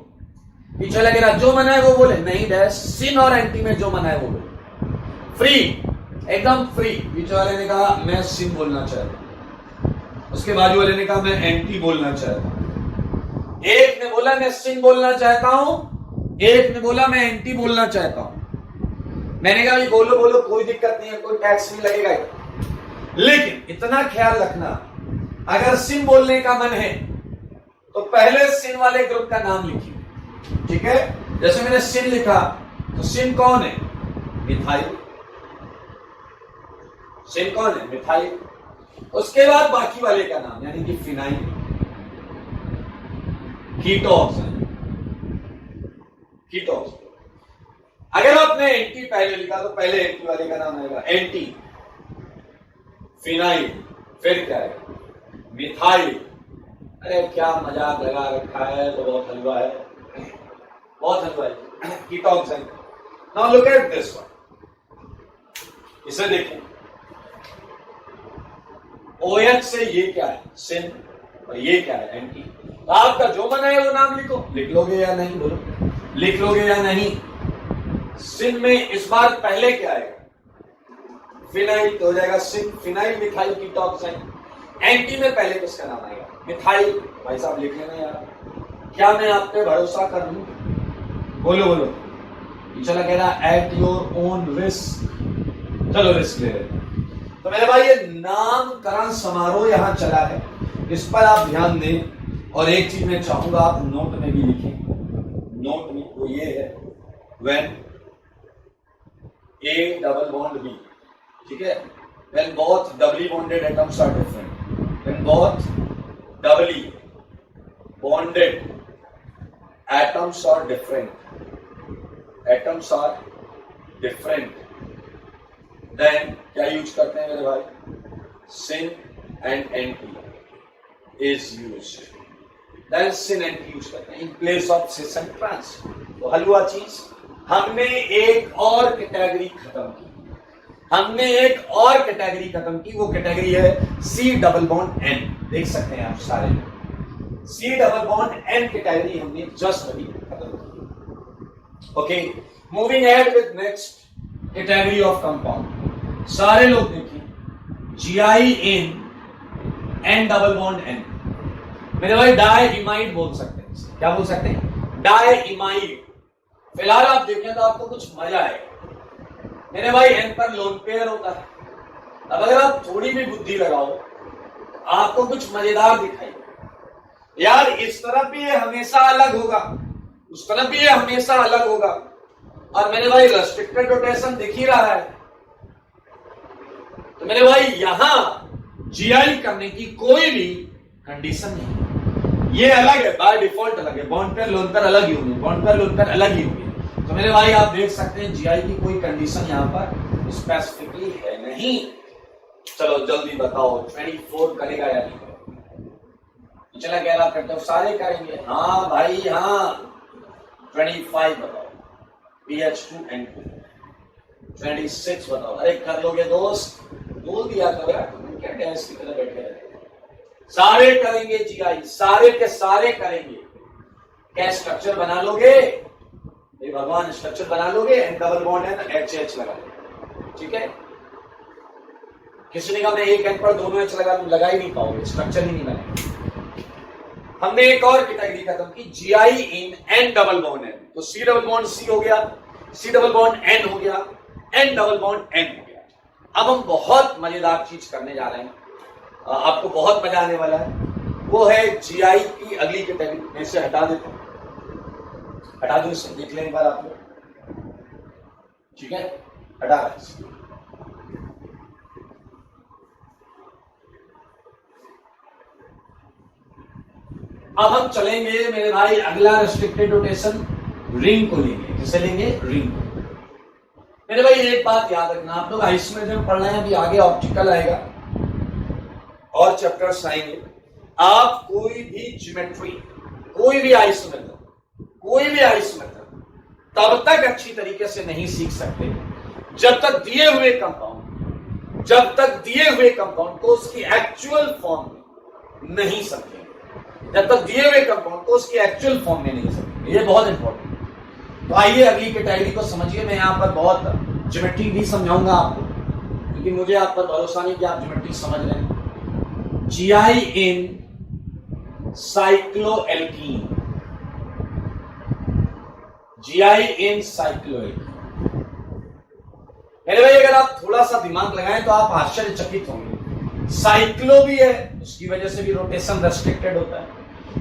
पीछे लगे रहा, जो मनाए वो बोले नहीं, डैश। सिन और एंटी में जो मनाए वो बोले, फ्री, एकदम फ्री। पीछे वाले ने कहा मैं सिन बोलना चाहता हूं, उसके बाजू वाले ने कहा मैं एंटी बोलना चाहता हूं। एक ने बोला मैं सिन बोलना चाहता हूं, एक ने बोला मैं एंटी बोलना चाहता हूं। मैंने कहा बोलो बोलो, कोई दिक्कत नहीं है, कोई टैक्स नहीं लगेगा। लेकिन इतना ख्याल रखना, अगर सिन बोलने का मन है तो पहले सिन वाले ग्रुप का नाम लिखिए, ठीक है। जैसे मैंने सिन लिखा तो सिन कौन है, मिथाइल। सिन कौन है, मिथाइल। उसके बाद बाकी वाले का नाम, यानी कि फिनाइल, कीटोक्साइन, कीटोक्साइन। अगर आपने एंटी पहले लिखा तो पहले एंटी वाले का नाम आएगा एंटी, फिनाइल, फिर क्या है, मिथाइल, अरे क्या मजाक लगा रखा है, तो बहुत हलवा है, बहुत हलवा है। कीटोक्साइन। Now look at this one, इसे देखें। OH से ये क्या है, सिन, और ये क्या है, एंटी। तो आपका जो मन है वो नाम लिखो, लिख लोगे या नहीं, बोलो लिख लोगे या नहीं। सिन में इस बार पहले क्या आएगा, फिनाइल, तो हो जाएगा सिन फिनाइल मिथाइल कीटोक्साइन। एंटी में पहले किसका नाम आएगा, मिथाइल। भाई साहब लिख लेना यार, क्या मैं आप पे भरोसा कर लूं, बोलो बोलो। चला कह रहा एट योर ओन रिस्क, चलो रिस्क ले लेते हैं। तो मेरे भाई ये नामकरण समारोह यहां चला है, इस पर आप ध्यान दें। और एक चीज मैं चाहूंगा आप नोट में भी लिखें, नोट में वो ये है, when A double bond B, ठीक है, when both doubly bonded atoms are different, when both doubly bonded atoms are different, then क्या यूज करते हैं मेरे भाई, sin and anti is used, then sin anti use करते हैं in place of cis and trans। तो हलवा चीज, हमने एक और कैटेगरी खत्म की, हमने एक और कैटेगरी खत्म की, वो कैटेगरी है सी डबल बॉन्ड एन। देख सकते हैं आप सारे, C double bond N category हमने जस्ट अभी खत्म की। Okay, moving ahead with next category of compound. सारे लोग देखिए, GI N double bond N. मेरे भाई डाइइमाइड बोल सकते हैं, क्या बोल सकते हैं, डाइइमाइड। फिलहाल आप देखें तो आपको कुछ मजा आएगा। मेरे भाई एन पर लोन पेयर होता है। अब अगर आप थोड़ी भी बुद्धि लगाओ, आपको कुछ मजेदार दिखाई यार, इस तरफ भी ये हमेशा अलग होगा, उस तरफ भी ये हमेशा अलग होगा, और मेरे भाई रेस्ट्रिक्टेड रोटेशन दिख ही रहा है। तो मेरे भाई यहां जीआई करने की कोई भी कंडीशन नहीं, ये अलग है, बाय डिफॉल्ट अलग है। बॉन्ड पेयर लोन पेयर अलग ही होंगे, बॉन्ड पेयर लोन पेयर अलग ही होंगे। तो मेरे भाई आप देख सकते हैं जीआई की कोई कंडीशन यहां पर स्पेसिफिकली है नहीं। चलो जल्दी बताओ, 24 करेगा या नहीं? चला कह रहा करते हो सारे करेंगे, हाँ भाई हाँ। 25 बताओ, BH2N2। 26 बताओ, अरे कर लोगे दोस्त, बोल दिया करो यार, क्या गैस की तरह बैठे रहते। सारे करेंगे जीआई, सारे के सारे करेंगे। क्या स्ट्रक्चर बना लोगे? ये भगवान स्ट्रक्चर बना लोगे, एन डबल बॉन्ड है ना, HH लगा लो, ठीक है। किसी ने कहा मैं एक एन पर दोनों एच लगा ही नहीं पाओगे, स्ट्रक्चर ही नहीं बनेगा। हमने एक और कैटेगरी खत्म की, GI in N double bond N. तो सी डबल बॉन्ड सी हो गया, सी डबल बॉन्ड एन हो गया, एन डबल बॉन्ड एन हो गया। अब हम बहुत मजेदार चीज करने जा रहे हैं, आपको बहुत मजा आने वाला है। वो है जीआई की अगली कैटेगरी। मैं इसे हटा देता हूं, हटा दो इसे, देख लें एक बार आप लोग, ठीक है, हटा रहा है। अब हम चलेंगे मेरे भाई अगला रेस्ट्रिक्टेड रोटेशन, रिंग को लेंगे। किसे लेंगे? रिंग को। मेरे भाई एक बात याद रखना, आप लोग आइसोमेट्री में पढ़ रहे हैं, अभी आगे ऑप्टिकल आएगा और चैप्टर्स आएंगे। आप कोई भी ज्योमेट्री, कोई भी आइसोमेट्री तब तक अच्छी तरीके से नहीं सीख सकते जब तक दिए हुए कंपाउंड को उसकी एक्चुअल फॉर्म में नहीं समझेंगे, जब तक दिए हुए कंपाउंड को उसकी एक्चुअल फॉर्म में नहीं समझेंगे। ये बहुत इंपॉर्टेंट। तो आइए अगली कैटेगरी को समझिए। मैं यहां पर बहुत ज्योमेट्री भी समझाऊंगा आपको, क्योंकि मुझे आप पर भरोसा नहीं कि आप ज्योमेट्री समझ रहे हैं। जीआई इन साइक्लोएल्कीन, जीआई इन साइक्लोएल्कीन। मेरे भाई अगर आप थोड़ा सा दिमाग लगाएं तो आप आश्चर्यचकित होंगे। साइक्लो भी है, उसकी वजह से भी रोटेशन रेस्ट्रिक्टेड होता है,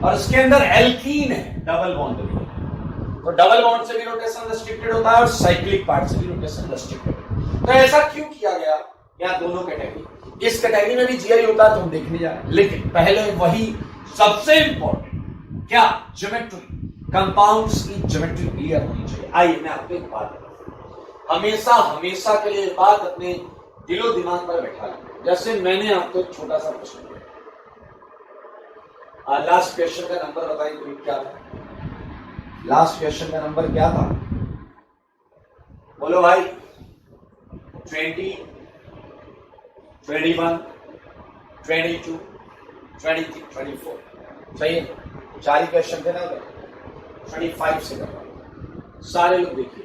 और उसके अंदर एल्कीन है, डबल बॉन्ड भी है, तो डबल बॉन्ड से भी रोटेशन रेस्ट्रिक्टेड होता है और साइक्लिक पार्ट से भी रोटेशन रेस्ट्रिक्टेड होता है। तो ऐसा क्यों किया गया यहाँ दोनों कैटेगरी? इस कैटेगरी में भी जीआई होता है तो हम देखने जा रहे हैं, लेकिन पहले वही सबसे इंपॉर्टेंट, क्या? ज्योमेट्री, कंपाउंड्स की ज्योमेट्री क्लियर होनी चाहिए। आइए मैं आपको एक बात बताऊं, हमेशा के लिए बात अपने दिलो दिमाग पर बैठा लें। जैसे मैंने आपको एक छोटा सा प्रश्न दिया, लास्ट क्वेश्चन का नंबर बताइए कोई क्या था? लास्ट क्वेश्चन का नंबर क्या था? बोलो भाई। 20, 21, 22, 23, 24 सही है। 4 ही क्वेश्चन थे ना, 25 से करवा। सारे लोग देखिए,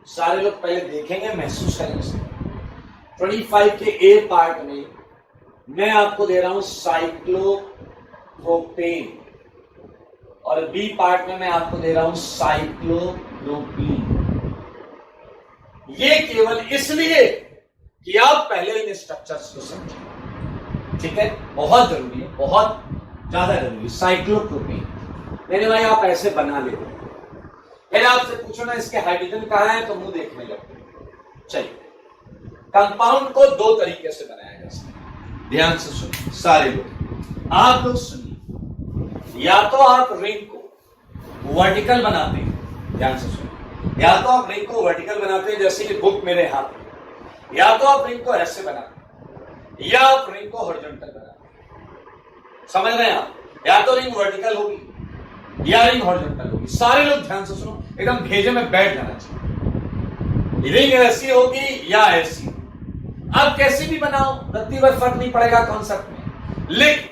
सारे लोग पहले देखेंगे, महसूस करेंगे। 25 के ए पार्ट में मैं आपको दे रहा हूं साइक्लोप्रोपेन और बी पार्ट में मैं आपको दे रहा हूं साइक्लोप्रोपीन। ये केवल इसलिए कि आप पहले इन स्ट्रक्चर्स को समझें, ठीक है? बहुत जरूरी है, बहुत ज्यादा जरूरी। साइक्लोप्रोपीन मेरे भाई आप ऐसे बना लेते हैं, फिर आपसे पूछो ना इसके हाइड्रोजन कहां है तो मुंह देखने लगते। चलिए, कंपाउंड को 2 तरीके से बनाया जा सकता है। ध्यान से सुनिए सारे लोग, आप लोग सुनिए। या तो आप रिंग को वर्टिकल बनाते हैं, ध्यान से सुनिए। या तो आप रिंग को वर्टिकल बनाते हैं जैसे कि बुक मेरे हाथ में, या तो आप रिंग को ऐसे बनाते हैं, या आप रिंग को हॉरिजॉन्टल बनाते हैं। समझ रहे हैं आप? या तो रिंग वर्टिकल होगी या रिंग हॉरिजॉन्टल होगी। सारे लोग ध्यान से सुनो, एकदम भेजे में बैठ जाना चाहिए। रिंग ऐसी होगी या ऐसी। अब कैसी भी बनाओ, रत्ती भर फर्क नहीं पड़ेगा कॉन्सेप्ट में। लेकिन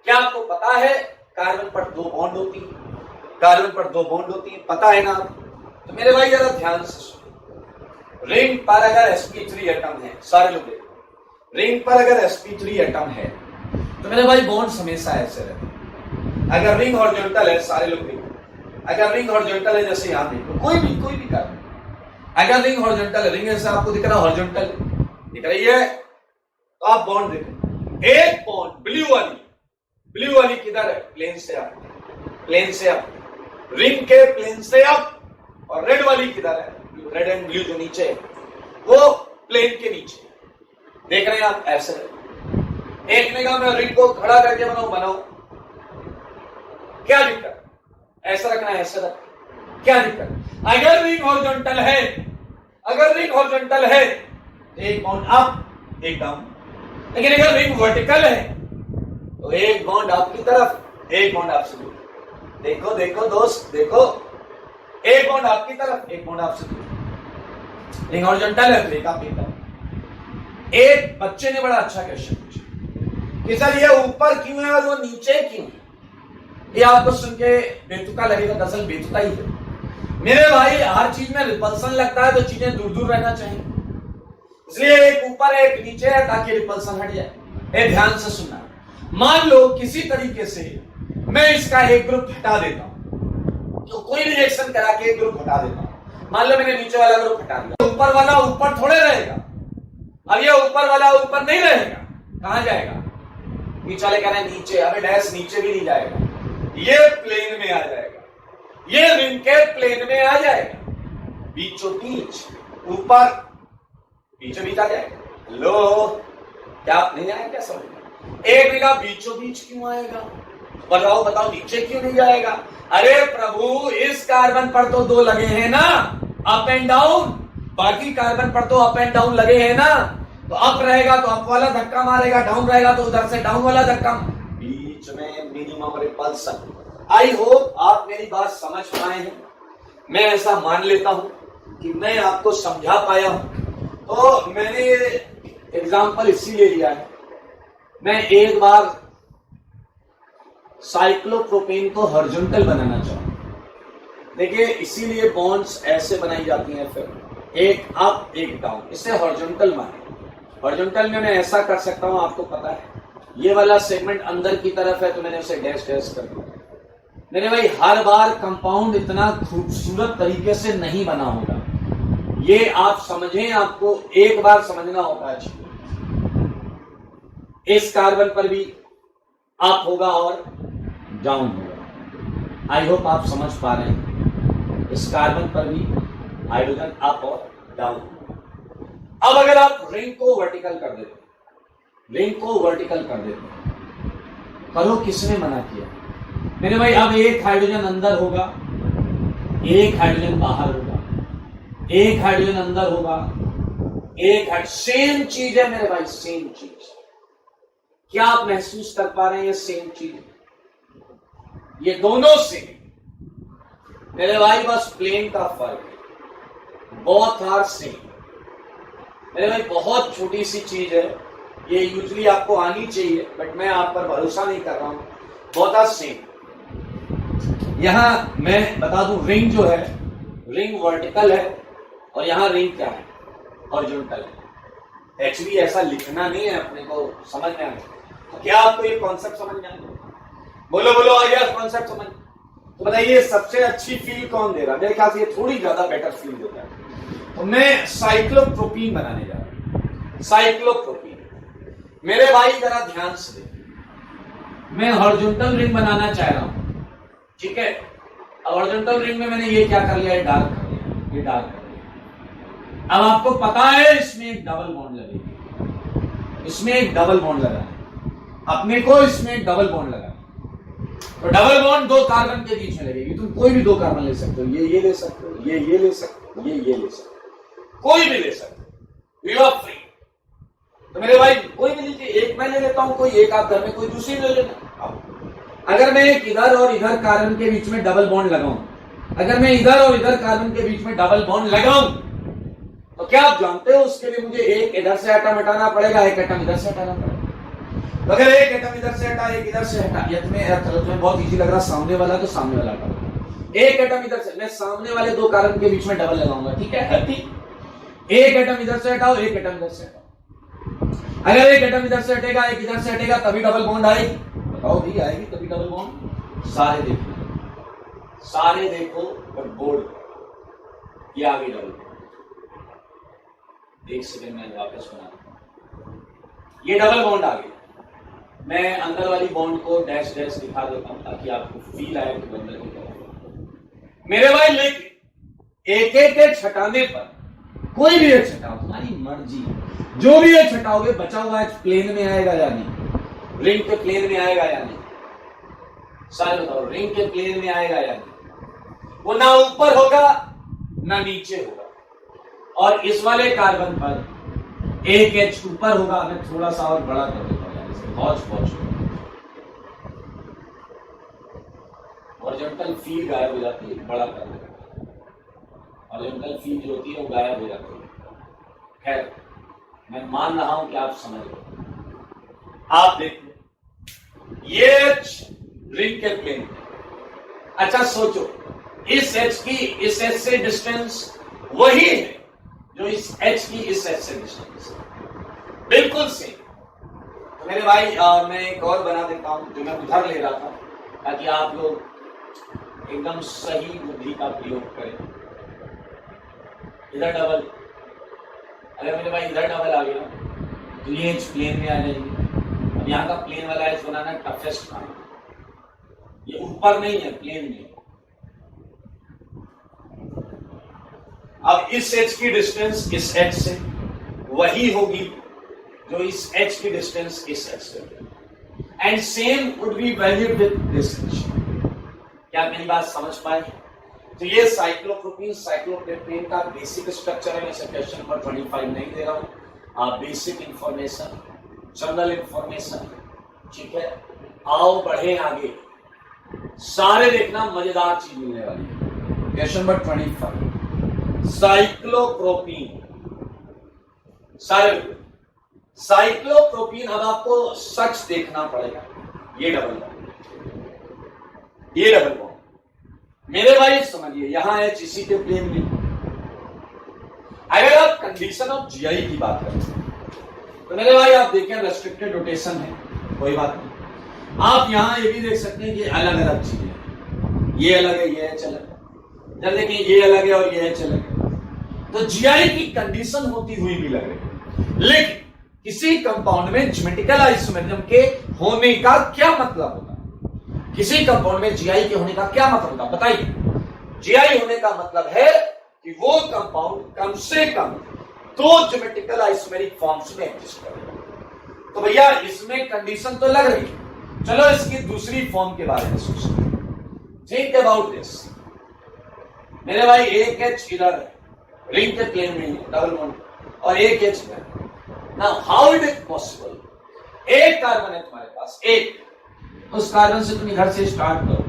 क्या आपको पता है कार्बन पर 2 बॉन्ड होती है? कार्बन पर 2 बॉन्ड होती है, पता है ना आपको? तो मेरे भाई जरा ध्यान से सुनो। रिंग पर अगर sp3 एटम है, सारे लोग देखो, रिंग पर अगर sp3 एटम है तो मेरे भाई बॉन्ड्स हमेशा ऐसे रहते हैं। अगर रिंग हॉरिजॉन्टल है, सारे लोग देखो, अगर रिंग हॉरिजॉन्टल है जैसे यहां देखो, कोई भी कार्बन, अगर रिंग हॉरिजॉन्टल है, रिंग ऐसे आपको दिख रहा है हॉरिजॉन्टल दिख रही है, तो आप बॉन्ड देखो। एक बॉन्ड ब्लू वाली किधर है? प्लेन से अप, प्लेन से अप, रिंग के प्लेन से अप। और रेड वाली किधर है? रेड एंड ब्लू जो नीचे है वो प्लेन के नीचे। देख रहे हैं आप? ऐसे एक ने कहा मैं रिंग को खड़ा करके बनाओ, क्या दिक्कत? ऐसा रखना है, ऐसा रख, क्या दिक्कत? अगर रिंग हॉरिजॉन्टल है, एक बॉन्ड अप एक डाउन। लेकिन अगर रिंग वर्टिकल है तो एक बॉन्ड आपकी तरफ, एक बॉन्ड आपसे दूर। देखो दोस्त, देखो, एक बॉन्ड आपकी तरफ, एक बॉन्ड आपसे दूर। रिंग हॉरिजॉन्टल है तो एक आप, एक डाउन। एक बच्चे ने बड़ा अच्छा क्वेश्चन पूछा कि सर ये ऊपर क्यों है और वो नीचे क्यों है? ये आपको सुन के बेतुका लगेगा, दरअसल बेतुका ही है मेरे भाई। हर चीज में रिपल्सन लगता है तो चीजें दूर दूर रहना चाहिए, इसलिए एक ऊपर एक नीचे है ताकि रिपल्सन हट जाए। ध्यान से सुनना, मान लो किसी तरीके से मैं इसका एक ग्रुप हटा देता हूं, तो कोई रिएक्शन करा के एक ग्रुप हटा देता हूं। मान लो मैंने नीचे वाला ग्रुप हटा दिया, ऊपर वाला ऊपर थोड़े रहेगा। अब ये ऊपर वाला ऊपर नहीं रहेगा, कहां जाएगा? नीचे वाले कह रहे हैं नीचे, अबे डैश नीचे भी नहीं जाएगा, ये प्लेन में आ जाएगा, ये रिंग के प्लेन में आ जाएगा, बीचों बीच, ऊपर बीचों बीच आ जाएगा। लो, क्या आप नहीं आए? क्या समझ? एक ने कहा बीचों बीच क्यों आएगा? बताओ नीचे क्यों नहीं जाएगा? अरे प्रभु, इस कार्बन पर तो 2 लगे हैं ना, अप एंड डाउन। बाकी कार्बन पर तो अप एंड डाउन लगे हैं ना, तो अप रहेगा तो अप वाला धक्का मारेगा, डाउन रहेगा तो उधर से डाउन वाला धक्का। बीच में मिनिमम रिपल्सन। आई होप आप मेरी बात समझ पाए हैं। मैं ऐसा मान लेता हूं कि मैं आपको समझा पाया हूं। तो मैंने ये एग्जाम्पल इसीलिए लिया है, मैं एक बार साइक्लोप्रोपेन को हॉरिजॉन्टल बनाना चाहूं। देखिए, इसीलिए बॉन्ड्स ऐसे बनाई जाती हैं, फिर एक अप एक डाउन, इसे हॉरिजॉन्टल माने। हॉरिजॉन्टल में मैं ऐसा कर सकता हूं, आपको पता है ये वाला सेगमेंट अंदर की तरफ है तो मैंने उसे डैश डैश कर दिया। मेरे भाई, हर बार कंपाउंड इतना खूबसूरत तरीके से नहीं बना होगा, ये आप समझें, आपको एक बार समझना होगा अच्छी। इस कार्बन पर भी अप होगा और डाउन होगा। आई होप आप समझ पा रहे हैं। इस कार्बन पर भी हाइड्रोजन अप और डाउन होगा। अब अगर आप रिंग को वर्टिकल कर देते, करो, किसने मना किया? मेरे भाई, अब एक हाइड्रोजन अंदर होगा, एक हाइड्रोजन बाहर होगा, एक हाइड्रोजन अंदर होगा, एक सेम चीज है मेरे भाई, सेम चीज। क्या आप महसूस कर पा रहे हैं? ये सेम चीज ये दोनों सेम मेरे भाई, बस प्लेन का फर्क है, बोथ आर सेम मेरे भाई। बहुत छोटी सी चीज है ये, यूजली आपको आनी चाहिए बट मैं आप पर भरोसा नहीं कर रहा हूं। Both are same. यहां मैं बता दूं, रिंग जो है, रिंग वर्टिकल है और यहां रिंग क्या है, हॉरिजॉन्टल है। एच भी ऐसा लिखना नहीं है, अपने को समझना है। तो क्या आपको ये कॉन्सेप्ट समझ में आया? बोलो बोलो, आ गया कॉन्सेप्ट समझ? तो बताइए सबसे अच्छी फील कौन दे रहा? मेरे ख्याल से ये थोड़ी ज्यादा बेटर फील देता है। तो मैं साइक्लोप्रोपीन बनाने जा रहा हूं। साइक्लोप्रोपीन मेरे भाई जरा ध्यान से देखिए, मैं हॉरिजॉन्टल रिंग बनाना चाह रहा हूं, ठीक है। अब हॉरिजॉन्टल रिंग में मैंने ये क्या कर लिया, ये डार्क कर लिया, ये डार्क कर लिया। अब आपको पता है इसमें एक डबल बॉन्ड लगेगी, इसमें एक डबल बॉन्ड लगा है अपने को, इसमें एक डबल बॉन्ड लगा। तो डबल बॉन्ड दो कार्बन के बीच में लगेगी। तुम कोई भी दो कार्बन ले सकते हो, ये ले सकते हो, ये ले सकते हो, ये ले सकते हो, कोई भी ले सकते हो, यू आर फ्री। तो मेरे भाई कोई भी लीजिए, एक मैं ले लेता हूं, कोई एक आप घर में कोई दूसरी ले लेना। अगर मैं एक इधर और इधर कार्बन के बीच में डबल बॉन्ड लगाऊं, अगर मैं इधर और इधर कार्बन के बीच में डबल बॉन्ड लगाऊं, तो क्या आप जानते हो उसके लिए मुझे एक इधर से एटम हटाना पड़ेगा, एक एटम इधर से हटाना पड़ेगा। तो अगर एक एटम इधर से हटा, एक इधर से हटा, ये तुम्हें बहुत इजी लग रहा, सामने वाला तो सामने वाला हटा। एक एटम इधर से, मैं सामने वाले दो कार्बन के बीच में डबल लगाऊंगा, ठीक है, हैप्पी। एक एटम इधर से हटाओ, एक एटम इधर से हटाओ। अगर एक एटम इधर से हटेगा, एक इधर से हटेगा, तभी डबल बॉन्ड आएगी। बताओ भी आएगी तभी डबल बॉन्ड। सारे देखो, सारे देखो, बट बोर्ड ये आगे डबल बॉन्ड। एक सेकंड में वापस बना, ये डबल बॉन्ड आ गया। मैं अंदर वाली बॉन्ड को डैश डैश दिखा देता हूं ताकि आपको फील आए कि अंदर की तरफ। मेरे भाई लेकिन एक एक हटाने पर, कोई भी एक हटाओ, तुम्हारी मर्जी, जो भी एक हटाओगे बचा हुआ एच प्लेन में आएगा या नहीं, रिंग के प्लेन में आएगा या नहीं, सारे बताओ, रिंग के प्लेन में आएगा या नहीं। वो ना ऊपर होगा ना नीचे होगा। और इस वाले कार्बन पर एक एच ऊपर होगा। मैं थोड़ा सा और बड़ा कर देता हूं, हॉरिजॉन्टल फील गायब हो जाती है, बड़ा कर देता, हॉरिजॉन्टल फील जो होती है वो गायब हो जाती है। खैर मैं मान रहा हूं कि आप समझ रहे। आप देखो ये एच रिंग के प्लेन। अच्छा सोचो, इस एच की इस एच से डिस्टेंस वही है जो इस एच की इस एच से डिस्टेंस, बिल्कुल सेम। तो मेरे भाई मैं एक और बना देता हूं जो मैं उधर ले रहा था, ताकि आप लोग एकदम सही बुद्धि का प्रयोग करें। इधर डबल, अगर मेरे भाई इधर डबल आ गया तो ये एच प्लेन में आ जाएगी। अब यहाँ का प्लेन वाला एच बनाना टफेस्ट काम है, ये ऊपर नहीं है, प्लेन में। अब इस एच की डिस्टेंस इस एच से वही होगी जो इस एच की डिस्टेंस इस एच से, and same would be valued with this H. क्या मेरी बात समझ पाए? तो ये साइक्लोप्रोपीन साइक्लोप्रोपेन का बेसिक स्ट्रक्चर है। मैं क्वेश्चन नंबर 25 नहीं दे रहा हूं, बेसिक इंफॉर्मेशन, जनरल इंफॉर्मेशन, ठीक है। आओ बढ़े आगे, सारे देखना मजेदार चीज मिलने वाली है। क्वेश्चन नंबर 25 साइक्लोप्रोपीन, सारे साइक्लोप्रोपीन। अब आपको सच देखना पड़ेगा, ये डबल बॉन्ड, ये डबल बॉन्ड। मेरे भाई समझिए, यहां एच इसी के प्लेन में। अगर आप कंडीशन ऑफ जीआई की बात करें तो मेरे भाई आप देखें रेस्ट्रिक्टेड रोटेशन है, कोई बात नहीं। आप यहां ये भी देख सकते हैं कि अलग अलग चीजें, ये अलग है, ये एच अलग है। जब देखिए ये अलग है और ये एच अलग है, तो जीआई की कंडीशन होती हुई भी लग रही है। लेकिन किसी कंपाउंड में ज्योमेट्रिकल आइसोमेरिज्म के होने का क्या मतलब होता है? किसी कंपाउंड में जीआई के होने का क्या मतलब होता है बताइए? जीआई होने का मतलब है कि वो कंपाउंड कम से कम दो ज्योमेट्रिकल आइसोमेरिक फॉर्म्स में एग्जिस्ट करेगा। तो भैया इसमें कंडीशन तो लग रही है, चलो इसकी दूसरी फॉर्म के बारे में सोचते हैं। Think about this. मेरे भाई एक एच इधर रिंग के प्लेन में डबल बॉन्ड, और एक एच में। Now how it is possible? एक कार्बन है तुम्हारे पास, एक, उस कार्बन से तुम इधर से स्टार्ट करो,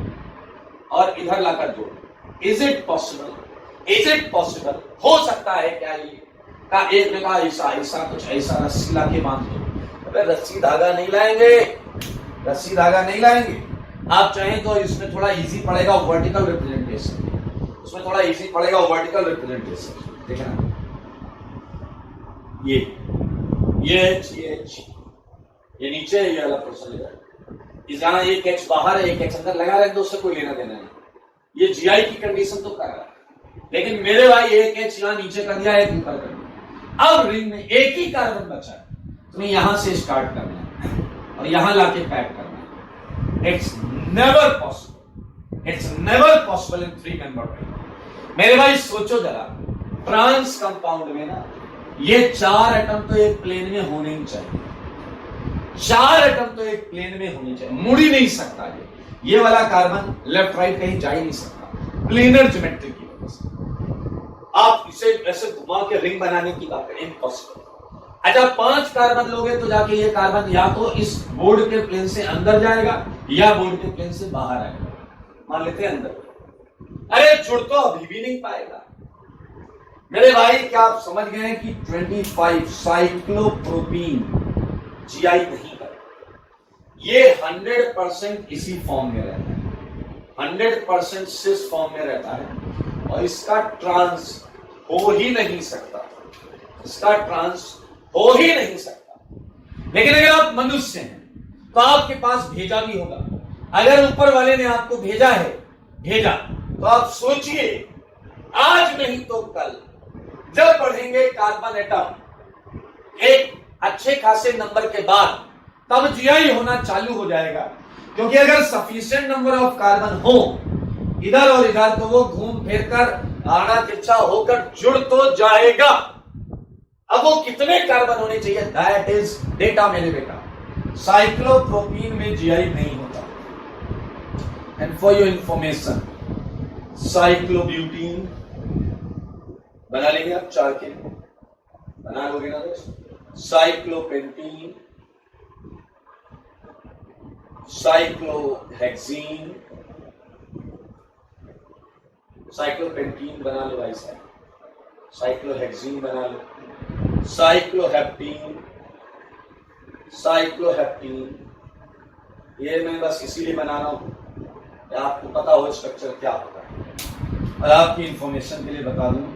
और इधर लाकर जोड़। Is it possible? Is it possible? हो सकता है क्या ये? का एक ने कहा ऐसा ऐसा कुछ ऐसा रस्सी ला के बांध दो। अबे रस्सी धागा नहीं लाएंगे, रस्सी धागा नहीं लाएंगे। आप चाहें तो इसमें थोड़ा इजी पड़ेगा वर्टिकल रिप्रेजेंटेशन, उसमें थोड़ा इजी पड़ेगा वर्टिकल रिप्रेजेंटेशन। देखना ये नीचे है, ये वाला पोर्शन है। इस जहां एक एक्स बाहर है एक एक्स अंदर लगा रहे हैं तो उससे कोई लेना देना नहीं। ये जीआई की कंडीशन तो कर रहा है, लेकिन मेरे भाई एक एक्स यहां नीचे कर दिया, एक ऊपर कर दिया। अब रिंग में एक ही कार्बन बचा है, तुम्हें यहां से स्टार्ट करना है और यहां लाके पैक करना है। It's never possible, it's never possible in 3 member ring. मेरे भाई सोचो जरा, ट्रांस कंपाउंड में ना ये 4 एटम तो एक प्लेन में होने ही चाहिए, 4 एटम तो एक प्लेन में होने चाहिए, मुड़ ही नहीं सकता ये वाला कार्बन लेफ्ट राइट कहीं जा ही नहीं सकता प्लेनर ज्योमेट्री की वजह से। आप इसे ऐसे घुमा के रिंग बनाने की बात करें, इम्पॉसिबल। अच्छा 5 कार्बन लोगे तो जाके ये कार्बन या तो इस बोर्ड के प्लेन से अंदर जाएगा या बोर्ड के प्लेन से बाहर आएगा। मान लेते हैं अंदर, अरे जुड़ तो अभी भी नहीं पाएगा। मेरे भाई क्या आप समझ गए कि 25 साइक्लोप्रोपीन जीआई नहीं कर, ये 100% इसी फॉर्म में रहता है, 100% सिस फॉर्म में रहता है और इसका ट्रांस हो ही नहीं सकता, इसका ट्रांस हो ही नहीं सकता। लेकिन अगर आप मनुष्य हैं तो आपके पास भेजा भी होगा। अगर ऊपर वाले ने आपको भेजा है, भेजा तो आप सोचिए आज नहीं तो कल जब पढ़ेंगे कार्बन एटम एक अच्छे खासे नंबर के बाद, तब जीआई होना चालू हो जाएगा। क्योंकि अगर सफिशिएंट नंबर ऑफ कार्बन हो इधर और इधर तो वो घूम फिर कर आना तिरछा होकर जुड़ तो जाएगा। अब वो कितने कार्बन होने चाहिए, दैट इज डेटा मेरे बेटा। साइक्लोप्रोपीन में जीआई नहीं होता। एंड फॉर योर इंफॉर्मेशन, साइक्लोब्यूटीन बना लेंगे आप 4 के, बना लोगे ना दोस्त। साइक्लोपेंटीन, साइक्लोहेक्सीन, साइक्लोपेंटीन बना लो भाई साहब, साइक्लोहेक्सीन बना लो, साइक्लोहेप्टीन, साइक्लोहेप्टीन। ये मैं बस इसीलिए बना रहा हूं आपको पता हो स्ट्रक्चर क्या होता है। और आपकी इंफॉर्मेशन के लिए बता दूं,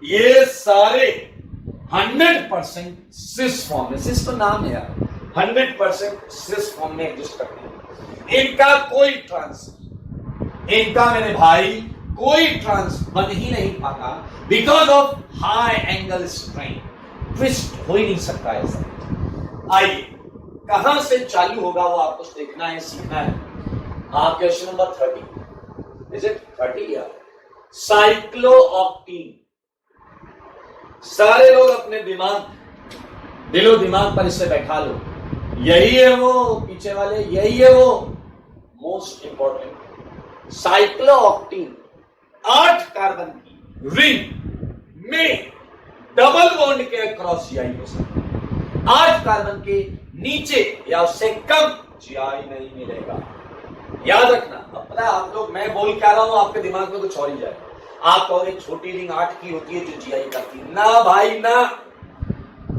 ये सारे 100% सिस फॉर्म में, सिस तो नाम है यार, 100% सिस फॉर्म में एग्जिस्ट करते हैं। इनका कोई ट्रांस, इनका मेरे भाई कोई ट्रांस बन ही नहीं पाता because of high angle strain. Twist हो ही नहीं सकता ऐसा। आइए कहां से चालू होगा वो आपको देखना है, सीखना है। आप क्वेश्चन नंबर 30, इज इट 30 या साइक्लोऑक्टीन। सारे लोग अपने दिमाग, दिलो दिमाग पर इसे बैठा लो। यही है वो पीछे वाले, यही है वो मोस्ट इंपॉर्टेंट। साइक्लोऑक्टीन 8 कार्बन की रिंग में डबल बॉन्ड के अक्रॉस जीआई हो सकता है। 8 कार्बन के नीचे या उससे कम जीआई नहीं मिलेगा। याद रखना। अब पता है आप लोग, मैं बोल क्या रहा हूं आपके दिमाग में कुछ और ही जाए। आप और एक छोटी रिंग 8 की होती है जो जीआई करती है, ना भाई ना।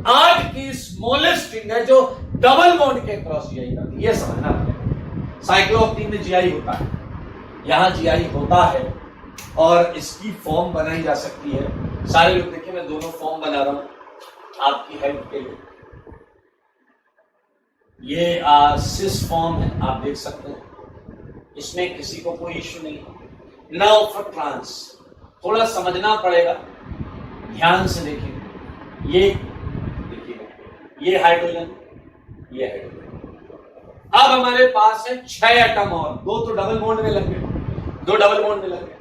8 की स्मॉलेस्ट रिंग है जो डबल बॉन्ड के क्रॉस जीआई करती है, ये समझना पड़ेगा। साइक्लोऑक्टीन में जीआई होता है, यहां जीआई होता है और इसकी फॉर्म बनाई जा सकती है। सारे लोग देखिए मैं दोनों फॉर्म बना रहा हूं आपकी हेल्प के लिए। ये सिस फॉर्म है, आप देख सकते हैं, इसमें किसी को कोई इश्यू नहीं है। नाउ फॉर ट्रांस, थोड़ा समझना पड़ेगा, ध्यान से देखिए। ये देखिए, ये हाइड्रोजन, ये हाइड्रोजन। अब हमारे पास है 6 एटम और 2 तो डबल बॉन्ड में लग गए, 2 डबल बॉन्ड में लग गए,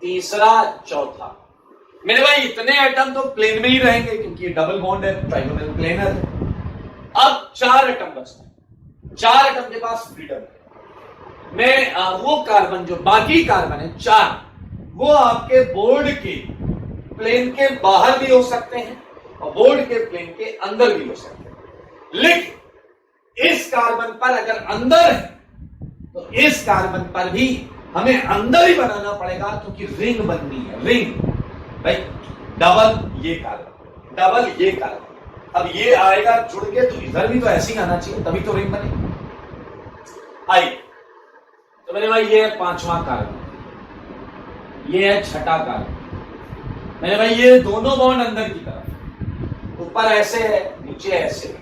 तीसरा चौथा। मेरे भाई इतने एटम तो प्लेन में ही रहेंगे क्योंकि ये डबल बॉन्ड है, ट्राइगोनल प्लेनर है। अब 4 एटम बचते हैं, 4 एटम के पास फ्रीडम है। मैं वो कार्बन जो बाकी कार्बन है 4, वो आपके बोर्ड के प्लेन के बाहर भी हो सकते हैं और बोर्ड के प्लेन के अंदर भी हो सकते हैं। लेकिन इस कार्बन पर अगर अंदर है तो इस कार्बन पर भी हमें अंदर ही बनाना पड़ेगा, क्योंकि रिंग बननी है, रिंग भाई। डबल ये कार्बन, डबल ये कार्बन, अब ये आएगा जुड़ के, तो इधर भी तो ऐसे ही आना चाहिए, तभी तो रिंग बनेगी। आइए, तो मेरे भाई ये है पांचवा कार्बन, ये है छठा कार्बन। मेरे भाई ये दोनों बॉन्ड अंदर की तरफ, ऊपर ऐसे है, नीचे ऐसे है।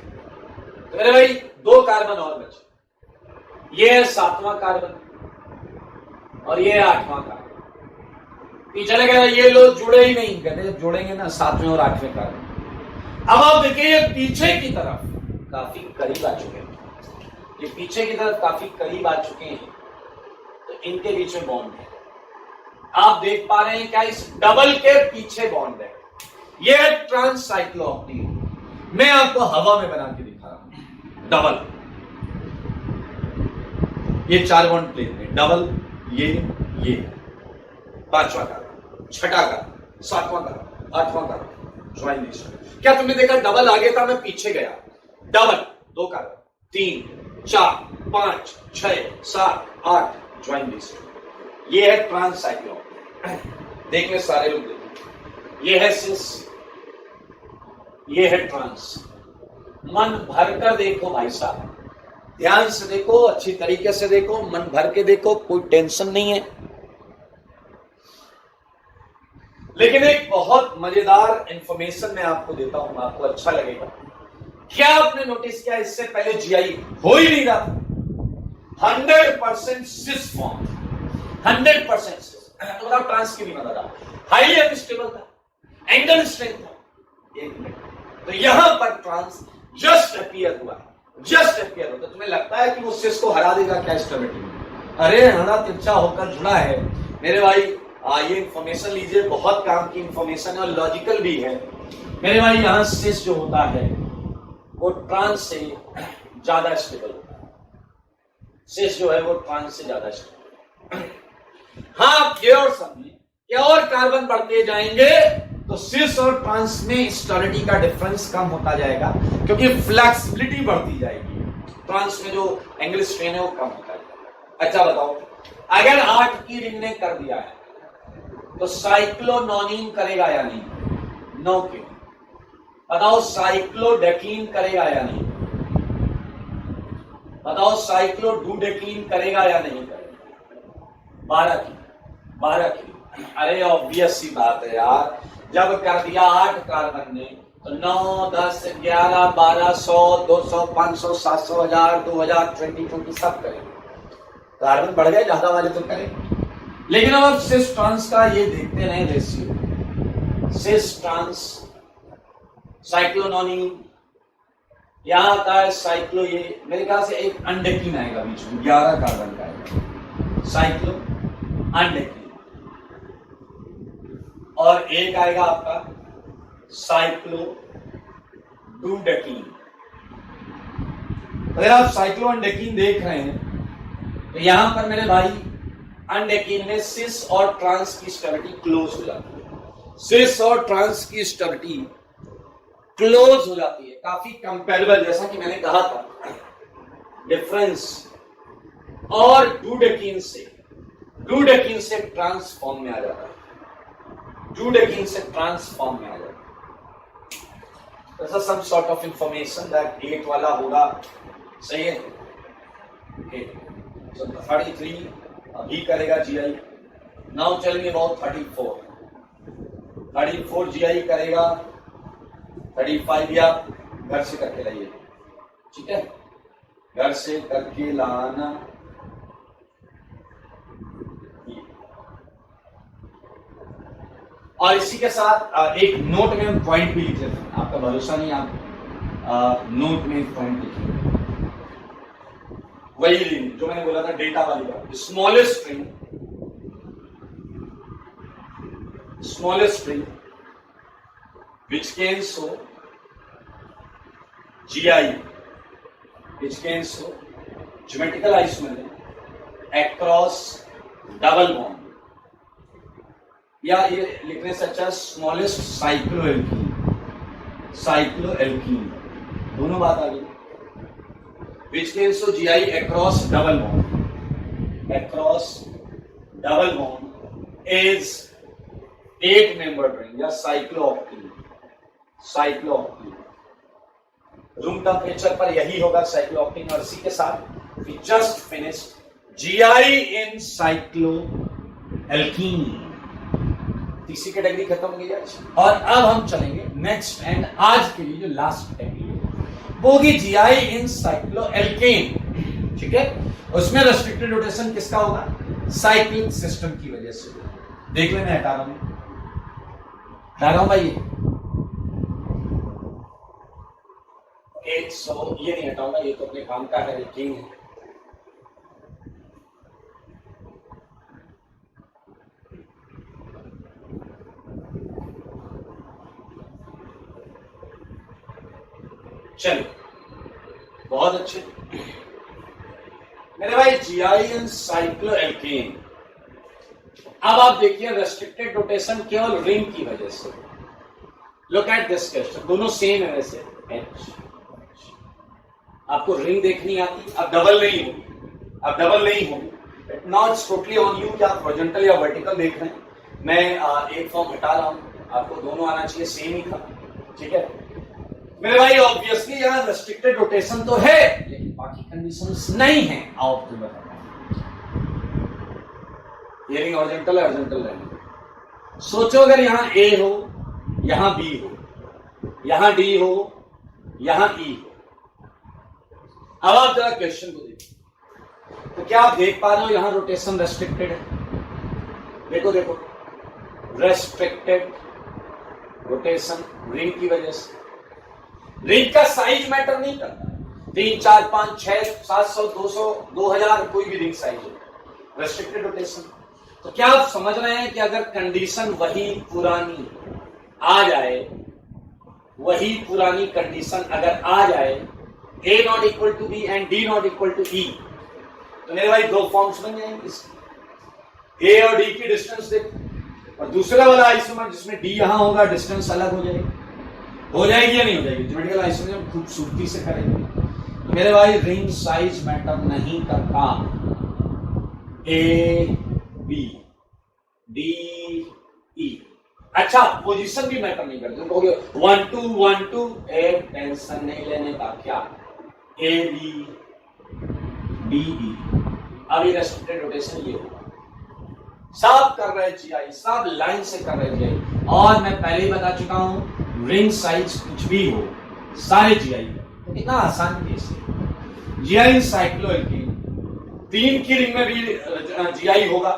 तो मेरे भाई दो कार्बन और बचे, ये है सातवां कार्बन और ये है आठवां कार्बन। पीछे लगा ये लोग जुड़े ही नहीं, कहते जब जोड़ेंगे ना सातवें और आठवें कार्बन। अब आप देखिए ये पीछे की तरफ काफी करीब आ चुके हैं, ये पीछे की तरफ काफी करीब आ चुके हैं, तो इनके बीच में बॉन्ड है। आप देख पा रहे हैं क्या, इस डबल के पीछे बॉन्ड है, ये है ट्रांससाइक्लोऑक्टेन। मैं आपको हवा में बना के दिखा रहा हूं, डबल, ये चार बॉन्ड प्लेन में डबल, ये पांचवा कार्बन, छठा कार्बन, सातवां कार्बन, आठवां कार्बन, ज्वाइन दिस। क्या तुमने देखा डबल आगे था, मैं पीछे गया, डबल दो कार्बन, 3 4 5 6 7 8, ज्वाइन दिस। ये है ट्रांससाइक्लोऑक्टेन। देख ले सारे लोग देखें, ये है सिस, ये है ट्रांस। मन भरकर देखो भाई साहब, ध्यान से देखो, अच्छी तरीके से देखो, मन भर के देखो, कोई टेंशन नहीं है। लेकिन एक बहुत मजेदार इंफॉर्मेशन मैं आपको देता हूं, आपको अच्छा लगेगा। क्या आपने नोटिस किया, इससे पहले जीआई हो ही नहीं रहा, 100% सिस फॉर्म, 100% सिस, तो ट्रांस की भी मदद आ, हाईली अनस्टेबल था, एंगल स्ट्रेंथ था। एक मिनट, तो यहां पर ट्रांस जस्ट अपीयर हुआ, जस्ट अपीयर होता। तुम्हें लगता है कि वो सिस को हरा देगा क्या स्टेबिलिटी में? अरे हरा तिरछा होकर जुड़ा है मेरे भाई। ये इंफॉर्मेशन लीजिए, बहुत काम की इंफॉर्मेशन है और लॉजिकल भी है मेरे भाई। यहां सिस जो होता है वो ट्रांस से ज्यादा स्टेबल होता है, सिस जो है वो ट्रांस से ज्यादा स्टेबल। हाँ, आप ये और समझिए कि और कार्बन बढ़ते जाएंगे तो सिस और ट्रांस में स्टेबिलिटी का डिफरेंस कम होता जाएगा, क्योंकि फ्लेक्सिबिलिटी बढ़ती जाएगी, ट्रांस में जो एंगल स्ट्रेन है वो कम होता जाएगा। अच्छा बताओ, अगर 8 की रिंग ने कर दिया है तो साइक्लोनोनिन करेगा या नहीं? 9 के। बताओ साइक्लोडेकीन करेगा या नहीं? बताओ साइक्लोडुडेकीन करेगा या नहीं करेगा? 12 की। अरे ऑब्वियस सी बात है यार, जब कर दिया 8 कार्बन ने तो 9 10 11 12 100 200 500 700 1000 2000 20 सब करेंगे। कार्बन बढ़ गए, ज्यादा वाले तो करेंगे। लेकिन अब आप सिस ट्रांस का ये देखते रहे रेशियो, सिस ट्रांस, साइक्लोनोनिन, यहां आता है साइक्लो, ये मेरे ख्याल से एक अनडेकीन आएगा बीच में, 11 कार्बन का आएगा साइक्लो अनडेकीन, और एक आएगा आपका साइक्लो डुडेकीन। अगर आप साइक्लो अनडेकीन देख रहे हैं तो यहां पर मेरे भाई अनडेकीन में सिस और ट्रांस की स्टेबिलिटी क्लोज हो जाती है, सिस और ट्रांस की स्टेबिलिटी क्लोज हो जाती है, काफी कंपेरेबल, जैसा कि मैंने कहा था डिफरेंस। और डुडेकीन से ट्रांसफॉर्म में आ जाता है, डुडेकीन से ट्रांसफॉर्म में आ जाता है। ऐसा some sort of information that 8 वाला होगा, सही है। ओके, सो 33 अभी करेगा जीआई, नाउ चलेंगे अबाउट 34 जीआई करेगा, 35 या घर से करके लाइए, ठीक है, घर से करके लाना। और इसी के साथ एक नोट में पॉइंट भी लिख लेते हैं, आपका भरोसा नहीं, आप नोट में पॉइंट लिखिए, वही जो मैंने बोला था डेटा वाली बात। Smallest string which can show GI, which can show geometrical isomerism across double bond, या ये लिखने से अच्छा स्मॉलेस्ट साइक्लोएल्कीन, दोनों बात आ गई। which can show GI across double bond, across double bond is 8-membered ring या cyclooctane. रूम टेम्परेचर पर यही होगा साइक्लोऑक्टेन। और इसी के साथ we just finished GI in cycloalkene। तीसरी कैटेगरी खत्म हो गई आज। और अब हम चलेंगे नेक्स्ट एंड आज के लिए जो लास्ट कैटेगरी वो होगी GI in cycloalkane। ठीक है, उसमें रेस्ट्रिक्टेड रोटेशन किसका होगा? साइक्लिक सिस्टम की वजह से। देख लेना, हटा रहा हूं भाई। सो ये नहीं हटाऊंगा, ये तो अपने काम का है, एल्कीन है। चलो, बहुत अच्छे मेरे भाई। GI इन साइक्लोएल्केन। अब आप देखिए रेस्ट्रिक्टेड रोटेशन केवल रिंग की वजह से। लुक एट दिस क्वेश्चन, दोनों सेम है वैसे। आपको रिंग देखनी आती, अब डबल नहीं होगी। Now it's totally on you कि आप हॉरिजॉन्टल या वर्टिकल देख रहे हैं। मैं एक फॉर्म हटा रहा हूं, आपको दोनों आना चाहिए, सेम ही था। ठीक है मेरे भाई, ऑब्वियसली यहां रेस्ट्रिक्टेड रोटेशन तो है लेकिन बाकी कंडीशंस नहीं है। आओ आपको बताओ, ये रिंग हॉरिजॉन्टल है, हॉरिजॉन्टल है। सोचो अगर यहां A हो, यहां B हो, यहां D हो, यहां E हो। अब आप जरा क्वेश्चन को देखिए, तो क्या आप देख पा रहे हो यहां रोटेशन रेस्ट्रिक्टेड है? देखो रेस्ट्रिक्टेड रोटेशन रिंग की वजह से। रिंग का साइज मैटर नहीं करता, 3, 4, 5, 6, 700, 200, 2000 कोई भी रिंग साइज हो, रेस्ट्रिक्टेड रोटेशन। तो क्या आप समझ रहे हैं कि अगर कंडीशन वही पुरानी आ जाए, वही पुरानी कंडीशन अगर आ जाए, A not equal to B and D not equal to E, तो मेरे भाई दो फॉर्म्स बन जाएंगे। A और D की डिस्टेंस देखो, और दूसरा वाला आइसोमर जिसमें D यहां होगा, डिस्टेंस अलग हो जाएगी या नहीं हो जाएगी? ज्योमेट्रिकल आइसोमर खूबसूरती से करेंगे। तो मेरे भाई रिंग साइज मैटर नहीं करता, A B D E। अच्छा, पोजीशन भी मैटर नहीं करती। तुम कहोगे 1 2 1 2, एक टेंशन नहीं लेने का। क्या A B D E, अभी रेस्ट्रिक्टेड रोटेशन ये होगा। सब कर रहे GI, सब लाइन से कर रहे GI। और मैं पहले ही बता चुका हूं, रिंग साइज कुछ भी हो, सारे GI तो कितना आसान केस है। GI इन साइक्लोएल्केन, 3 की रिंग में भी GI होगा,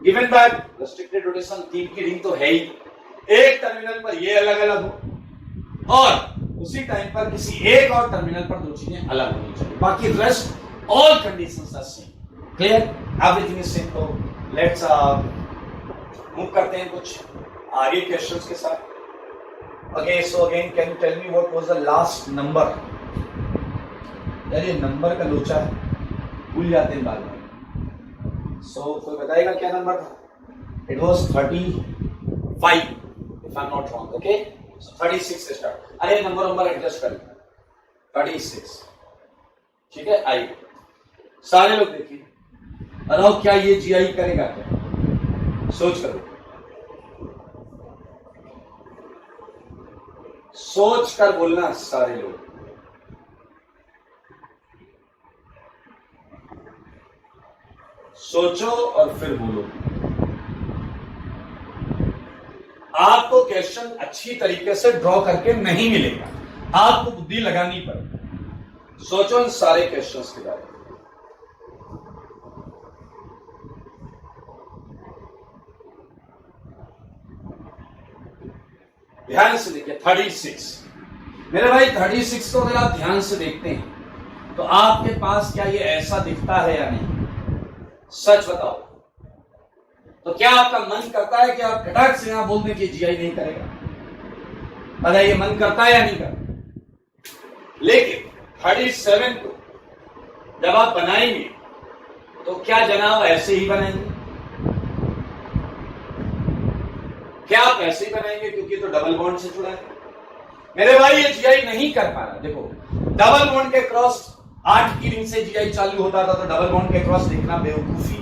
गिवन दैट रेस्ट्रिक्टेड रोटेशन 3 की रिंग तो है ही। एक टर्मिनल पर ये अलग अलग हो और उसी टाइम पर किसी एक और टर्मिनल पर दो चीजें अलग होनी चाहिए, बाकी rest all conditions are same. Clear? Everything is simple. Let's move करते हैं कुछ आगे क्वेश्चंस के साथ। Okay, so again can you tell me what was the last number? यार ये नंबर का लोचा है, भूल जाते हैं बाद में। सो कोई बताएगा क्या नंबर था? It was 35 if I'm not wrong. Okay, so 36 से स्टार्ट। अरे नंबर एडजस्ट कर, 36। ठीक है, आई सारे लोग देखिए, बताओ क्या ये GI करेगा क्या? सोच करो, सोच कर बोलना सारे लोग। सोचो और फिर बोलो। आपको क्वेश्चन अच्छी तरीके से ड्रॉ करके नहीं मिलेगा, आपको बुद्धि लगानी पड़ेगी। सोचो इन सारे क्वेश्चंस के बारे में। ध्यान से देखिए, 36 मेरे भाई, 36 को अगर आप ध्यान से देखते हैं तो आपके पास क्या ये ऐसा दिखता है या नहीं? सच बताओ। तो क्या आपका मन करता है कि आप खटाक से यहां बोल दें कि GI नहीं करेगा? बताइए, मन करता है या नहीं करता? लेकिन 37 को जब आप बनाएंगे तो क्या जनाब ऐसे ही बनाएंगे? क्या आप ऐसे ही बनाएंगे? क्योंकि तो डबल बॉन्ड से जुड़ा है। मेरे भाई ये GI नहीं कर पा रहा। देखो, डबल बॉन्ड के क्रॉस 8 की रिंग से जीआई चालू होता था तो डबल बॉन्ड के क्रॉस देखना बेवकूफी।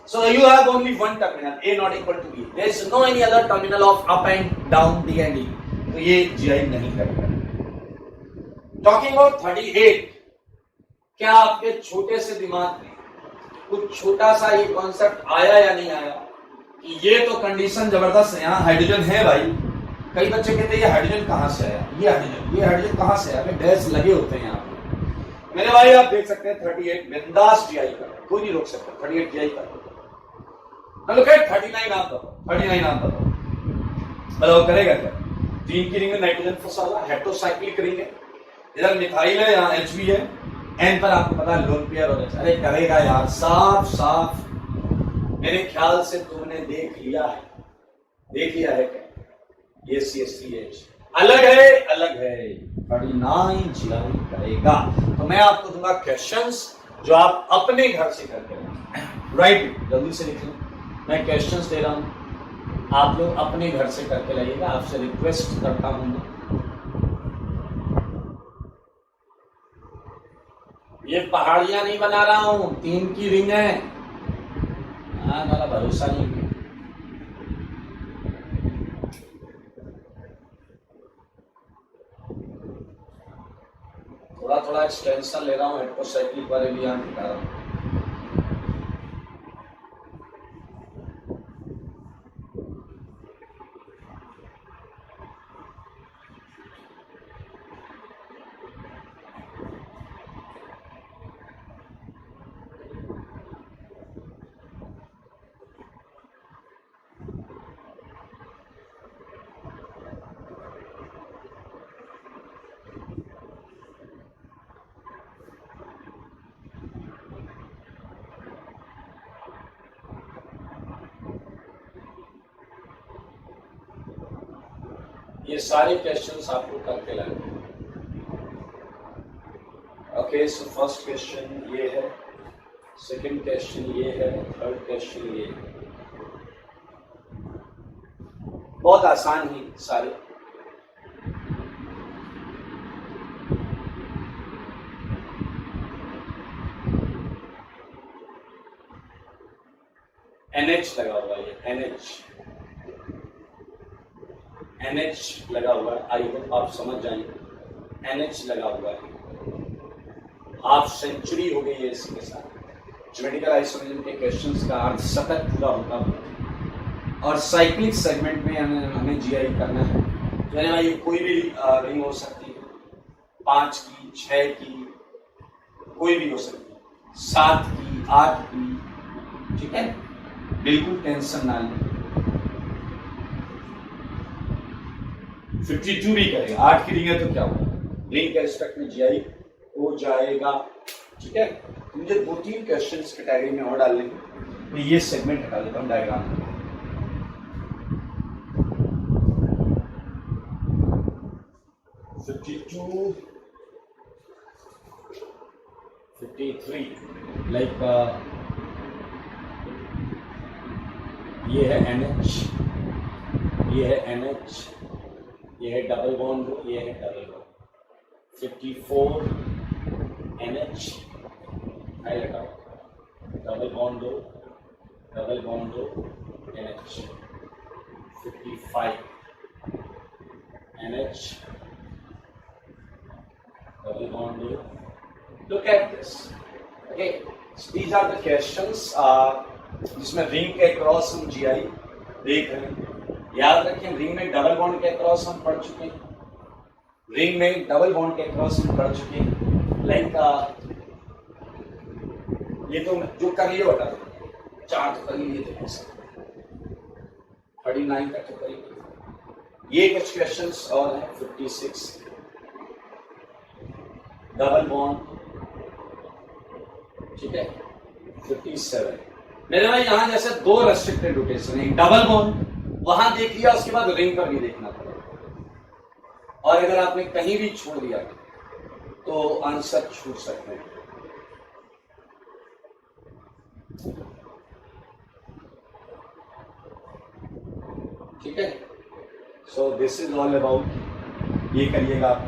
So you have only one terminal, A not equal to B. There is no any other terminal of up and down, D and E. तो ये GI नहीं करेगा। Talking about 38, क्या आपके छोटे से दिमाग में कुछ छोटा सा ये कॉन्सेप्ट आया या नहीं आया कि ये तो कंडीशन जबरदस्त है, यहाँ हाइड्रोजन है भाई। कई बच्चे कहते हैं ये हाइड्रोजन कहाँ से आया, ये हाइड्रोजन कहाँ से आया, डैश लगे होते हैं यहाँ पे। मेरे भाई आप देख सकते हैं 38 बिंदास GI कर, कोई नहीं रोक सकता, 38 GI कर। 39 आप बताओ करेगा क्या? 3 की रिंग में नाइट्रोजन फंसा हुआ, हेटेरोसाइक्लिक रिंग है, इधर मिथाइल है, यहाँ HB है, N पर आपको पता है लोन पेयर हो जाए। अरे करेगा यार, साफ मेरे ख्याल से तुमने देख लिया है क्या? ये CH3H अलग है 39 GI करेगा। तो मैं आपको दूंगा क्वेश्चंस जो आप अपने घर से करके राइट, जल्दी से लिख लो। मैं क्वेश्चंस दे रहा हूं, आप लोग अपने घर से करके लाइएगा, आपसे रिक्वेस्ट करता हूं मैं। ये पहाड़ियां नहीं बना रहा हूं, 3 की रिंग है, हमारा भरोसा नहीं। थोड़ा एक्सटेंशन ले रहा हूं, हेटेरोसाइक्लिक वाले भी यहां दिखा रहा हूं। ये सारे क्वेश्चंस आपको करके लाएंगे। ओके, सो फर्स्ट क्वेश्चन ये है, सेकंड क्वेश्चन ये है, थर्ड क्वेश्चन ये है। बहुत आसान ही सारे। NH लगा हुआ है, NH लगा हुआ है, आई होप आप समझ जाएंगे। NH लगा हुआ है, हाफ सेंचुरी हो गई है इसके साथ। ज्योमेट्रिकल आइसोमेरिज्म के क्वेश्चंस का अर्थ सतत पूरा होता है और साइक्लिक सेगमेंट में हमें GI करना है। यानी भाई कोई भी रिंग हो सकती है, 5 की, 6 की, कोई भी हो सकती है, 7 की, 8 की, ठीक है, बिल्कुल टेंशन ना लें। 52 भी करेगा, 8 की रिंग है तो क्या होगा, रिंग के रिस्पेक्ट में GI हो जाएगा, ठीक है। मुझे 2-3 क्वेश्चंस कैटेगरी में और डालने, मैं ये सेगमेंट हटा देता हूँ डायग्राम में। (52, 53) लाइक ये है NH, ये है NH, ये है डबल बॉन्ड, ये है डबल बॉन्ड। 54 NH, हाई लगाओ, डबल बॉन्ड दो, NH। 55 NH, double bond dो। Look at this, okay, so these are the questions जिसमें रिंग के क्रॉस हम GI देख रहे हैं। याद रखें, रिंग में डबल बॉन्ड के क्रॉस हम पढ़ चुके हैं, रिंग में डबल बॉन्ड के क्रॉस हम पढ़ चुके हैं। लाइक ये तो जो कर लिए बता दो, 4 तो कर लिए थे, 39 तक तो कर लिए। ये कुछ क्वेश्चंस और हैं। 56 डबल बॉन्ड, ठीक है। 57 मेरे भाई यहाँ जैसे 2 रेस्ट्रिक्टेड रोटेशन है, डबल बॉन्ड वहां देख लिया, उसके बाद रिंग पर भी देखना पड़ेगा, और अगर आपने कहीं भी छोड़ दिया तो आंसर छूट सकते हैं। ठीक है, सो दिस इज ऑल अबाउट, ये करिएगा आप।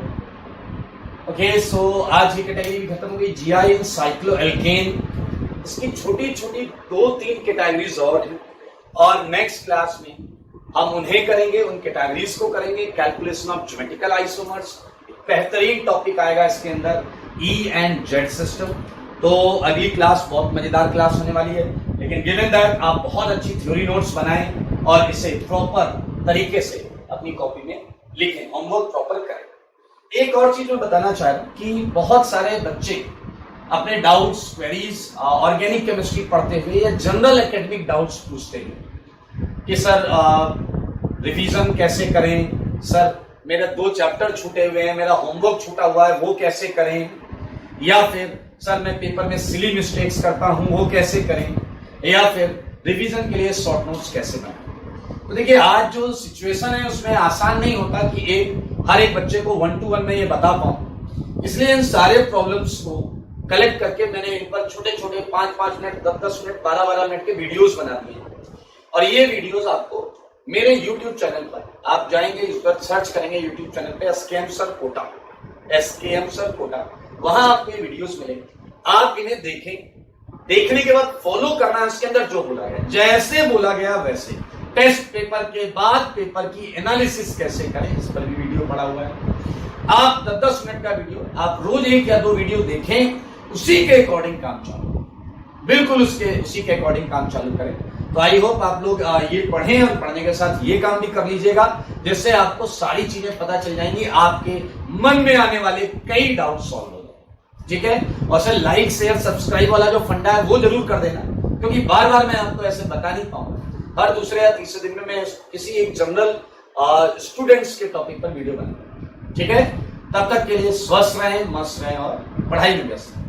ओके, सो आज की कैटेगरी भी खत्म हो गई, जीआई साइक्लोएल्केन। इसकी छोटी छोटी 2-3 कैटेगरीज और हैं, और नेक्स्ट क्लास में हम उन्हें करेंगे, उन कैटेगरीज को करेंगे। कैलकुलेशन ऑफ ज्योमेट्रिकल आइसोमर्स, बेहतरीन टॉपिक आएगा इसके अंदर, ई एंड जेड सिस्टम। तो अगली क्लास बहुत मजेदार क्लास होने वाली है, लेकिन गिवन दैट आप बहुत अच्छी थ्योरी नोट्स बनाएं और इसे प्रॉपर तरीके से अपनी कॉपी में लिखें, होमवर्क प्रॉपर करें। एक और चीज मैं बताना चाह रहा हूं कि बहुत सारे बच्चे अपने डाउट्स, क्वेरीज ऑर्गेनिक केमिस्ट्री पढ़ते हुए या जनरल एकेडमिक डाउट्स पूछते हैं कि सर रिवीजन कैसे करें, सर मेरे 2 चैप्टर छूटे हुए हैं, मेरा होमवर्क छूटा हुआ है, वो कैसे करें, या फिर सर मैं पेपर में सिली मिस्टेक्स करता हूं, वो कैसे करें, या फिर रिवीजन के लिए शॉर्ट नोट्स कैसे बनाएं। तो देखिए, आज जो सिचुएशन है उसमें आसान नहीं होता कि हर एक बच्चे को 1 to 1 में ये बता पाऊं, इसलिए इन सारे प्रॉब्लम्स को कलेक्ट करके मैंने इन पर छोटे छोटे 5-5 मिनट, 10-10 मिनट, 12-12 मिनट के वीडियोस बना दिए हैं। और ये वीडियोस आपको मेरे YouTube चैनल पर, आप जाएंगे इस पर सर्च करेंगे YouTube चैनल पे SKM sir Kota, SKM sir Kota, वहां आपको ये वीडियोस मिलेंगे। आप इन्हें देखें, देखने के बाद फॉलो करना है उसके अंदर जो बोला गया, जैसे बोला गया वैसे। टेस्ट पेपर के बाद पेपर की एनालिसिस कैसे करें, इस पर भी वीडियो पड़ा हुआ है। आप 10-10 मिनट का वीडियो, आप रोज 1 या 2 वीडियो देखें, उसी के अकॉर्डिंग काम चालू, बिल्कुल उसी के अकॉर्डिंग काम चालू करें। तो आई होप आप लोग ये पढ़ें और पढ़ने के साथ ये काम भी कर लीजिएगा, जिससे आपको सारी चीजें पता चल जाएंगी, आपके मन में आने वाले कई डाउट सॉल्व हो जाए। ठीक है, और सर लाइक शेयर सब्सक्राइब वाला जो फंडा है वो जरूर कर देना, क्योंकि बार बार मैं आपको ऐसे बता नहीं पाऊंगा। हर दूसरे या तीसरे दिन में मैं किसी एक जनरल स्टूडेंट्स के टॉपिक पर वीडियो बनाऊंगा। ठीक है, तब तक के लिए स्वस्थ रहें, मस्त रहें और पढ़ाई में व्यस्त रहें।